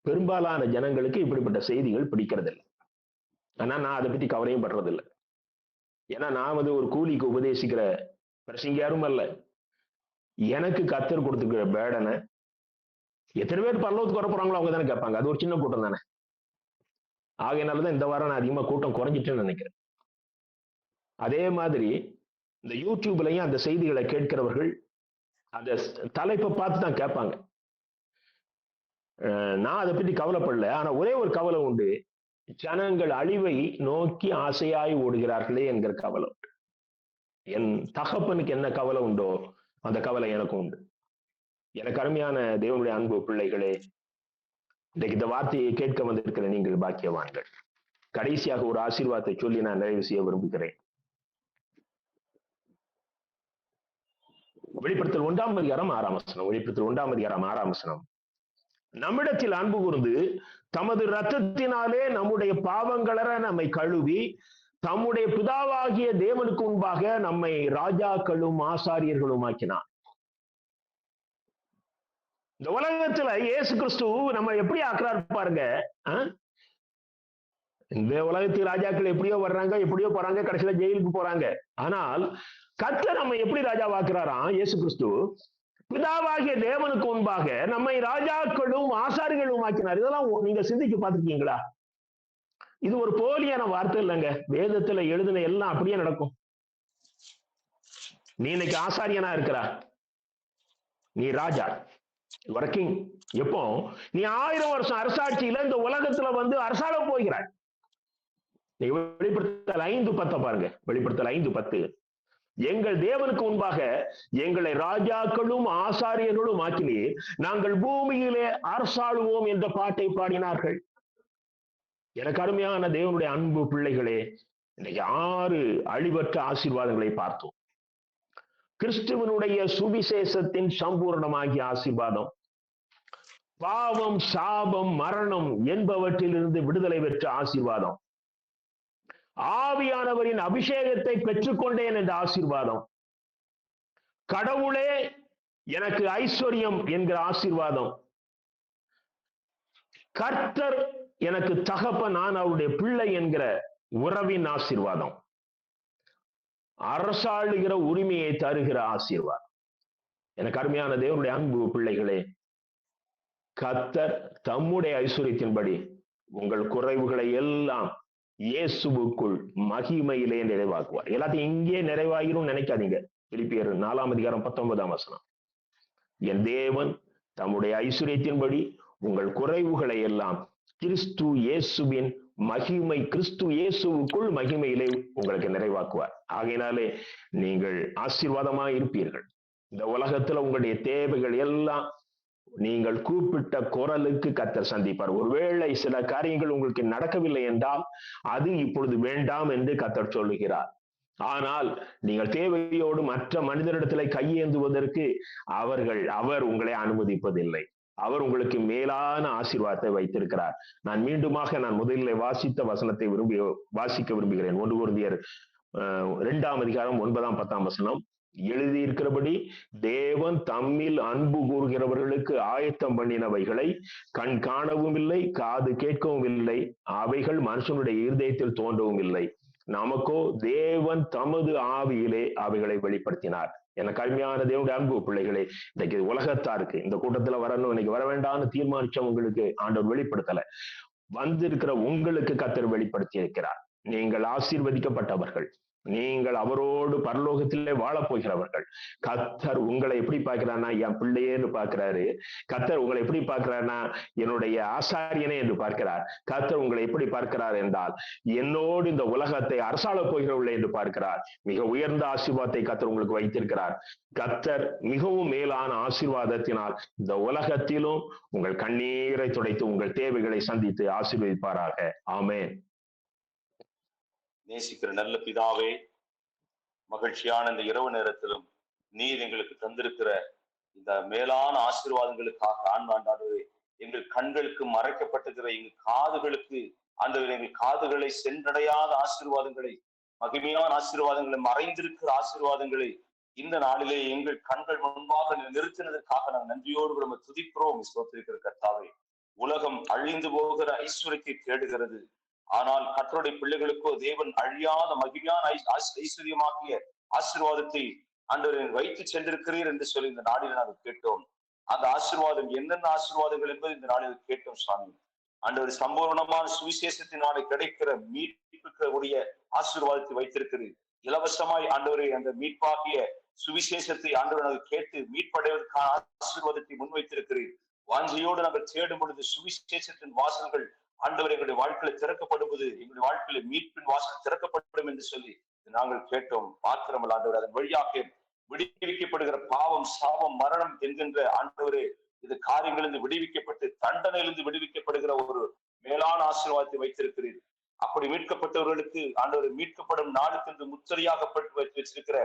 பெரும்பாலான ஜனங்களுக்கு இப்படிப்பட்ட செய்திகள் பிடிக்கிறதில்லை. ஆனா நான் அதை பத்தி கவலையும் படுறதில்லை. ஏன்னா நான் ஒரு கூலிக்கு உபதேசிக்கிற பிரசங்கியாரும் அல்ல. எனக்கு கர்த்தர் கொடுத்துக்கிற பேடனை எத்தனை பேர் பரலோகத்துக்கு வர போறாங்களோ அவங்க தானே கேட்பாங்க. அது ஒரு சின்ன கூட்டம் தானே. ஆகையினாலதான் இந்த வாரம் நான் அதிகமா கூட்டம் குறைஞ்சிட்டேன்னு நினைக்கிறேன். அதே மாதிரி இந்த யூடியூப்லயும் அந்த செய்திகளை கேட்கிறவர்கள் அந்த தலைப்பை பார்த்து தான் கேட்பாங்க. நான் அதை பற்றி கவலைப்படல. ஆனா ஒரே ஒரு கவலை உண்டு, ஜனங்கள் அழிவை நோக்கி ஆசையாய் ஓடுகிறார்களே என்கிற கவலை உண்டு. என் தகப்பனுக்கு என்ன கவலை உண்டோ அந்த கவலை எனக்கும் உண்டு. எனக்கு அருமையான தேவனுடைய அன்பு பிள்ளைகளே, இன்றைக்கு இந்த வார்த்தையை கேட்க வந்திருக்கிற நீங்கள் பாக்கியவான்கள். கடைசியாக ஒரு ஆசீர்வாதத்தை சொல்லி நான் நிறைவு செய்ய விரும்புகிறேன். வெளிப்படுத்தல் 1ஆம் அதிகாரம் 6ஆம் வசனம். வெளிப்படுத்தல் 1ஆம் அதிகாரம் 6ஆம் வசனம். நம்மிடத்தில் அன்பு கூர்ந்து தமது இரத்தத்தினாலே நம்முடைய பாவங்களற நம்மை கழுவி தம்முடைய பிதாவாகிய தேவனுக்கு முன்பாக நம்மை ராஜாக்களும் ஆசாரியர்களும் ஆக்கினார். இந்த உலகத்துல இயேசு கிறிஸ்து நம்ம எப்படி ஆக்குறாரு பாருங்க. இந்த உலகத்தில் ராஜாக்கள் எப்படியோ வர்றாங்க, எப்படியோ போறாங்க, கடைசியில ஜெயிலுக்கு போறாங்க. ஆனால் கர்த்தர் நம்ம எப்படி ராஜாவாக்குறாராம்? இயேசு கிறிஸ்து பிதாவாகிய தேவனுக்கு முன்பாக நம்மை ராஜாக்களும் ஆசாரிகளும் ஆக்கினார். இதெல்லாம் நீங்க சிந்திச்சு பார்த்திருக்கீங்களா? இது ஒரு போலியான வார்த்தை இல்லைங்க. வேதத்துல எழுதின எல்லாம் அப்படியே நடக்கும். நீ இன்னைக்கு ஆசாரியனா இருக்கிறா, நீ ராஜா, கிங். எப்போ நீ 1000 வருஷம் அரசாட்சியில இந்த உலகத்துல அரசாள போகிறாய். வெளிப்படுத்தல் 5:10 பாருங்க. வெளிப்படுத்தல் 5:10. எங்கள் தேவனுக்கு முன்பாக எங்களை ராஜாக்களும் ஆசாரியர்களும் ஆக்கினீர், நாங்கள் பூமியிலே அரசாளுவோம் என்ற பாட்டை பாடினார்கள். எனக்கு அருமையான தேவனுடைய அன்பு பிள்ளைகளே, இன்னைக்கு 6 அழிவற்ற ஆசீர்வாதங்களை பார்த்தோம். கிறிஸ்துவனுடைய சுவிசேஷத்தின் சம்பூர்ணமாகிய ஆசீர்வாதம், பாவம், சாபம், மரணம் என்பவற்றிலிருந்து விடுதலை பெற்ற ஆசீர்வாதம், ஆவியானவரின் அபிஷேகத்தை பெற்றுக்கொண்டேன் என்ற ஆசீர்வாதம், கடவுளே எனக்கு ஐஸ்வர்யம் என்கிற ஆசீர்வாதம், கர்த்தர் எனக்கு தகப்பன், நான் அவருடைய பிள்ளை என்கிற உறவின் ஆசீர்வாதம், அரசாளுகிற உரிமையை தருகிற ஆசீர்வாதம். எனக்கு அருமையான தேவனுடைய அன்பு பிள்ளைகளே, கர்த்தர் தம்முடைய ஐஸ்வர்யத்தின்படி உங்கள் குறைவுகளை எல்லாம் இயேசுவுக்குள் மகிமையிலே நிறைவாக்குவார். எல்லாத்தையும் இங்கே நிறைவாகிரும் நினைக்காதீங்க. பிலிப்பியர் 4ஆம் அதிகாரம் 19ஆம் வசனம். என் தேவன் தம்முடைய ஐஸ்வர்யத்தின்படி உங்கள் குறைவுகளை எல்லாம் கிறிஸ்து இயேசுவின் மகிமை, கிறிஸ்து இயேசுவுக்குள் மகிமையிலே உங்களுக்கு நிறைவாக்குவார். ஆகையினாலே நீங்கள் ஆசீர்வாதமாக இருப்பீர்கள். இந்த உலகத்துல உங்களுடைய தேவைகள் எல்லாம் நீங்கள் கூப்பிட்ட குரலுக்கு கர்த்தர் சந்திப்பார். ஒருவேளை சில காரியங்கள் உங்களுக்கு நடக்கவில்லை என்றால் அது இப்பொழுது வேண்டாம் என்று கர்த்தர் சொல்லுகிறார். ஆனால் நீங்கள் தேவையோடு மற்ற மனிதரிடத்துல கையேந்துவதற்கு அவர் உங்களை அனுமதிப்பதில்லை. அவர் உங்களுக்கு மேலான ஆசீர்வாதத்தை வைத்திருக்கிறார். நான் முதலில் வாசித்த வசனத்தை வாசிக்க விரும்புகிறேன். 1 கொரிந்தியர் 2ஆம் அதிகாரம் 9ஆம் 10ஆம் வசனம். எழுதியிருக்கிறபடி தேவன் தம்மில் அன்பு கூறுகிறவர்களுக்கு ஆயத்தம் பண்ணினவைகளை கண் காணவும் இல்லை, காது கேட்கவும் இல்லை, அவைகள் மனுஷனுடைய இருதயத்தில் தோன்றவும் இல்லை. நமக்கோ தேவன் தமது ஆவியிலே அவைகளை வெளிப்படுத்தினார். எனக்கு அருமையான தேவனுடைய அன்பு பிள்ளைகளே, இன்னைக்கு உலகத்தாருக்கு இந்த கூட்டத்துல வரணும், இன்னைக்கு வர வேண்டாம்னு தீர்மானிச்சவங்களுக்கு ஆண்டவர் வெளிப்படுத்தல. வந்திருக்கிற உங்களுக்கு கர்த்தர் வெளிப்படுத்தி இருக்கிறார். நீங்கள் ஆசீர்வதிக்கப்பட்டவர்கள், நீங்கள் அவரோடு பரலோகத்திலே வாழப் போகிறவர்கள். கர்த்தர் உங்களை எப்படி பார்க்கிறார்னா என் பிள்ளையேன்னு பார்க்கிறாரு. கர்த்தர் உங்களை எப்படி பார்க்கிறார்னா என்னுடைய ஆசாரியனே என்று பார்க்கிறார். கர்த்தர் உங்களை எப்படி பார்க்கிறார் என்றால் என்னோடு இந்த உலகத்தை அரசாளப் போகிறவர்களே என்று பார்க்கிறார். மிக உயர்ந்த ஆசீர்வாதத்தை கர்த்தர் உங்களுக்கு வைத்திருக்கிறார். கர்த்தர் மிகவும் மேலான ஆசீர்வாதத்தினால் இந்த உலகத்திலும் உங்கள் கண்ணீரை துடைத்து உங்கள் தேவைகளை சந்தித்து ஆசீர்வதிப்பாராக. ஆமென். நேசிக்கிற நல்ல பிதாவே, மகிழ்ச்சியான இந்த இரவு நேரத்திலும் நீர் எங்களுக்கு தந்திருக்கிற இந்த மேலான ஆசீர்வாதங்களுக்காக ஆண்டவரே, எங்கள் கண்களுக்கு மறைக்கப்பட்டிருக்கிற எங்கள் காதுகளுக்கு ஆண்டவரே, எங்கள் காதுகளை சென்றடையாத ஆசீர்வாதங்களை, மகிமையான ஆசீர்வாதங்களை, மறைந்திருக்கிற ஆசீர்வாதங்களை இந்த நாளிலே எங்கள் கண்கள் முன்பாக நிறுத்தினதற்காக நாங்கள் நன்றியோடு நம்ம துதிக்கிறோம். ஸ்தோத்திரிக்கிற கர்த்தாவே, உலகம் அழிந்து போகிற ஐஸ்வர்யத்தை தேடுகிறது, ஆனால் கர்த்தருடைய பிள்ளைகளுக்கோ தேவன் அழியாத மகிமையான ஐஸ்வர்யமாகிய ஆசீர்வாதத்தை ஆண்டவரை வைத்து சென்றிருக்கிறீர் என்று சொல்லி இந்த நாளில் நாங்கள் கேட்டோம். அந்த ஆசீர்வாதம் என்னென்ன ஆசீர்வாதங்கள் என்பது இந்த நாளில் கேட்டோம் சுவாமி. ஆண்டவர் சம்பூர்ணமான சுவிசேஷத்தினாலே கிடைக்கிற மீட்புடைய ஆசீர்வாதத்தை வைத்திருக்கிறீர். இலவசமாய் ஆண்டவரை அந்த மீட்பாகிய சுவிசேஷத்தை ஆண்டவர் நாங்கள் கேட்டு மீட்படைவதற்கான ஆசீர்வாதத்தை முன்வைத்திருக்கிறீர். வாஞ்சியோடு நாங்கள் தேடும் பொழுது சுவிசேஷத்தின் வாசல்கள் ஆண்டவர் எங்களுடைய வாழ்க்கையில திறக்கப்படுவது, எங்களுடைய வாழ்க்கையில மீட்பின் வாசல் திறக்கப்படும் என்று சொல்லி நாங்கள் கேட்டோம். மாத்திரமல்ல ஆண்டவர், அதன் வழியாக விடுவிக்கப்படுகிற பாவம், சாபம், மரணம் என்கின்ற ஆண்டவரே இது காரியங்களிலிருந்து விடுவிக்கப்பட்டு தண்டனையிலிருந்து விடுவிக்கப்படுகிற ஒரு மேலான ஆசீர்வாதத்தை வைத்திருக்கிறீர். அப்படி மீட்கப்பட்டவர்களுக்கு ஆண்டவர் மீட்கப்படும் நாளுக்கு முத்திரையாகப்பட்டு வச்சிருக்கிற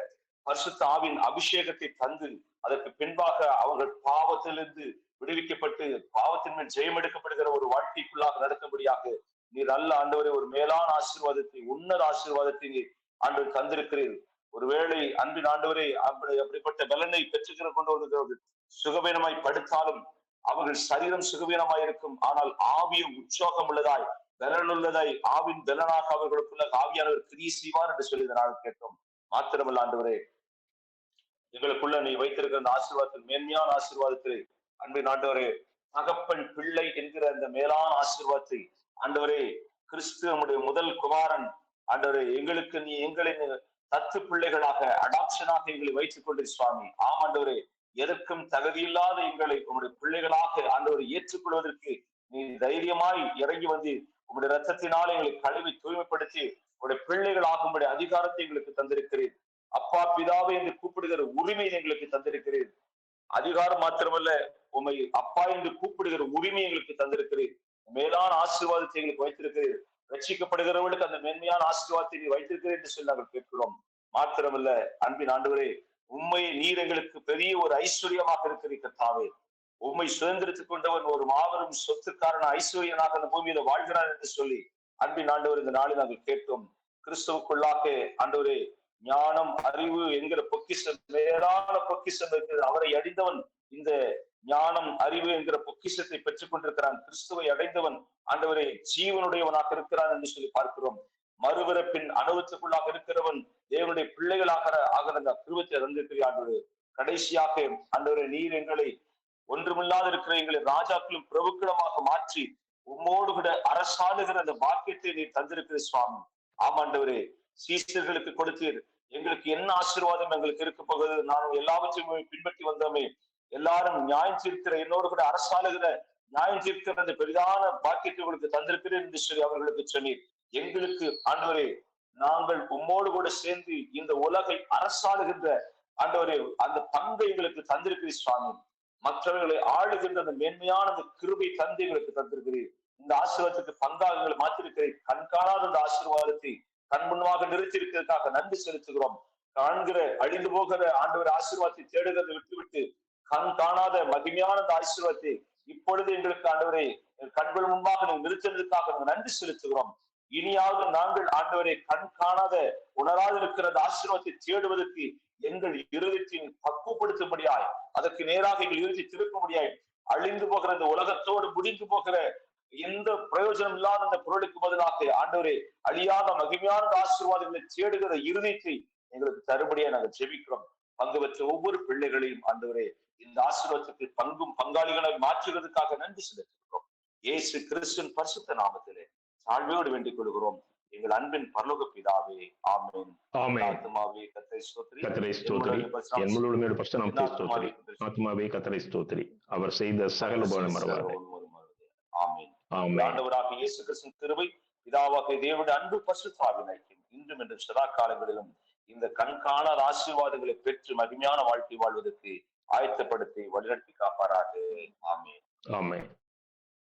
பரிசுத்த ஆவின் அபிஷேகத்தை தந்து அதற்கு பின்பாக அவர்கள் பாவத்திலிருந்து விடுவிக்கப்பட்டு பாவத்தின் மேல் ஜெயம் எடுக்கப்படுகிற ஒரு வாழ்க்கைக்குள்ளாக நடக்கும்படியாக நீர் நல்ல ஆண்டவரே ஒரு மேலான ஆசீர்வாதத்தை, உன்னத ஆசீர்வாதத்தை நீர் ஆண்டவர் தந்திருக்கிறீர். ஒருவேளை அன்பின் ஆண்டவரே அப்படிப்பட்ட பலனை பெற்றுக்கிற கொண்டு சுகவீனமாய் படுத்தாலும் அவர்கள் சரீரம் சுகவீனமாய் இருக்கும், ஆனால் ஆவியும் உற்சாகம் உள்ளதாய் பலனுள்ளதாய் ஆவின் பலனாக அவர்களுக்குள்ள ஆவியானவர் கிரியை செய்வார் என்று சொல்லி நாங்கள் கேட்டோம். மாத்திரமல்ல ஆண்டவரே, எங்களுக்குள்ள நீ வைத்திருக்கிற அந்த ஆசீர்வாதத்தில் மேன்மையான ஆசீர்வாதத்தில் அன்பின் ஆண்டவரே தகப்பன் பிள்ளை என்கிற அந்த மேலான ஆசீர்வாதத்தை ஆண்டவரே கிறிஸ்து நம்முடைய முதல் குமாரன் ஆண்டவரே எங்களுக்கு நீ எங்களின் தத்து பிள்ளைகளாக அடாப்ஷனாக எங்களை வைத்துக் கொண்டு சுவாமி. ஆண்டவரே, எதற்கும் தகுதியில்லாத எங்களை உங்களுடைய பிள்ளைகளாக ஆண்டவரை ஏற்றுக்கொள்வதற்கு நீ தைரியமாய் இறங்கி வந்து உங்களுடைய ரத்தத்தினால எங்களை கழுவி தூய்மைப்படுத்தி உங்களுடைய பிள்ளைகள் ஆகும்படி அதிகாரத்தை எங்களுக்கு தந்திருக்கிறீர். அப்பா பிதாவை என்று கூப்பிடுகிற உரிமை எங்களுக்கு தந்திருக்கிறீர். அதிகாரம் மாத்திரமல்ல, உண்மை அப்பா என்று கூப்பிடுகிற உரிமை எங்களுக்கு தந்திருக்கிறீர். மேலான ஆசீர்வாதத்தை எங்களுக்கு வைத்திருக்கிறீர். ரட்சிக்கப்படுகிறவர்களுக்கு அந்த மேன்மையான ஆசீர்வாதத்தை நீ வைத்திருக்கிறேன் என்று சொல்லி நாங்கள் கேட்கிறோம். மாத்திரமல்ல அன்பின் ஆண்டவரே, உண்மை நீர் எங்களுக்கு பெரிய ஒரு ஐஸ்வர்யமாக இருக்கிறீர் கர்த்தாவே. உண்மை சுதந்திரத்துக் கொண்டவன் ஒரு மாபெரும் சொத்துக்காரன ஐஸ்வர்யனாக அந்த பூமியில வாழ்கிறான் என்று சொல்லி அன்பின் ஆண்டவர் இந்த நாளில் நாங்கள் கேட்டோம். கிறிஸ்துவுக்குள்ளாக ஆண்டவரே ஞானம், அறிவு என்கிற பொக்கிஷம், மேலான பொக்கிஷம் இருக்கிறது. அவரை அடைந்தவன் இந்த ஞானம், அறிவு என்கிற பொக்கிஷத்தை பெற்றுக் கொண்டிருக்கிறான். கிறிஸ்துவை அடைந்தவன் ஆண்டவரை ஜீவனுடையவனாக இருக்கிறான் என்று சொல்லி பார்க்கிறோம். மறுபிறப்பின் அனுபவத்துக்குள்ளாக இருக்கிறவன் தேவனுடைய பிள்ளைகளாக அந்த கிருபத்தை தந்திருக்கிற ஆண்டவரே. கடைசியாக ஆண்டவரே, நீர் எங்களை ஒன்றுமில்லாத இருக்கிற எங்களை ராஜாக்களும் பிரபுக்களுமாக மாற்றி உம்மோடு கூட அரசாளுகிற அந்த பாக்கியத்தை நீர் தந்திருக்கிற சுவாமி. ஆமாண்டவரே, சீசர்களுக்கு கொடுத்தீர். எங்களுக்கு என்ன ஆசீர்வாதம் எங்களுக்கு இருக்க போகுது? நானும் எல்லாவற்றையும் பின்பற்றி வந்தோமே, எல்லாரும் நியாயம் தீர்க்கிற என்னோடு கூட அரசாளுகிற நியாயம் தீர்க்கிற அந்த பெரிதான பாக்கியத்தை உங்களுக்கு தந்திருக்கிறேன் என்று சொல்லி அவர்களுக்கு சொன்னீர். எங்களுக்கு ஆண்டவரே, நாங்கள் உம்மோடு கூட சேர்ந்து இந்த உலகை அரசாளுகின்ற ஆண்டவரே அந்த பங்கை எங்களுக்கு தந்திருக்கிறீர் சுவாமி. மற்றவர்களை ஆளுகின்ற அந்த மேன்மையான அந்த கிருபை தந்தை எங்களுக்கு தந்திருக்கிறீர். இந்த ஆசீர்வாதத்துக்கு பங்காக எங்களை மாற்றிருக்கிறேன். கண்காணாத அந்த ஆசீர்வாதத்தை கண் முன்பாக நிறுத்தியிருக்கிறதுக்காக நன்றி செலுத்துகிறோம். காண்கிற அழிந்து போகிற ஆண்டவர் ஆசீர்வாதத்தை தேடுகிறதை விட்டுவிட்டு கண் காணாத மகிமையான அந்த ஆசீர்வாதத்தை இப்பொழுது எங்களுக்கு ஆண்டவரை கண்கள் முன்பாக நிறுத்தினதுக்காக நன்றி செலுத்துகிறோம். இனியாவது நாங்கள் ஆண்டவரை கண் காணாத உணராது இருக்கிற அந்த ஆசீர்வாதத்தை தேடுவதற்கு எங்கள் இருதயத்தின் பக்குவப்படுத்தும்படியாய், அதற்கு நேராக எங்கள் இருதயத்தை திருப்பும்படியாய், அழிந்து போகிற இந்த உலகத்தோடு முடிந்து போகிற எந்த பிரயோஜனம் இல்லாத அந்த பொருளுக்கு பதிலாக ஆண்டவரே அழியாத மகிமையான ஆசீர்வாதங்களை தேடுகிற இருதயத்தை எங்களுக்கு தருபடியா நாங்கள் ஜெபிக்கிறோம். பங்கு பெற்ற ஒவ்வொரு பிள்ளைகளையும் ஆண்டவரே இந்த ஆசீர்வாதத்துக்கு பங்கும் பங்காளிகளை மாற்றுவதற்காக நன்றி செலுத்துகிறோம். இயேசு கிறிஸ்துவின் பரிசுத்த நாமத்திலே தாழ்மையோடு வேண்டிக் கொள்கிறோம் எங்கள் அன்பின் பரலோக பிதாவே, ஆமென். ஆத்துமாவே கர்த்தரை ஸ்தோத்திரி, என் முழு பரிசுத்த ஸ்தோத்திரி. ஆத்துமாவே கர்த்தரை ஸ்தோத்திரி, அவர் செய்த சகல உபகாரங்களை மறவாதே. ஆமென். ஆண்டவராகிய இயேசு கிறிஸ்துவின் கிருபை, பிதாவாகிய தேவனுடைய அன்பு, பரிசுத்த ஆவியின் ஐக்கியம் இன்றும் என்றும் சதா காலங்களிலும் இந்த கண்காணாத ஆசீர்வாதங்களை பெற்று மகிமையான வாழ்க்கை வாழ்வதற்கு ஆயத்தப்படுத்தி வழிநடத்தி காப்பாராக. ஆமென். ஆமென்.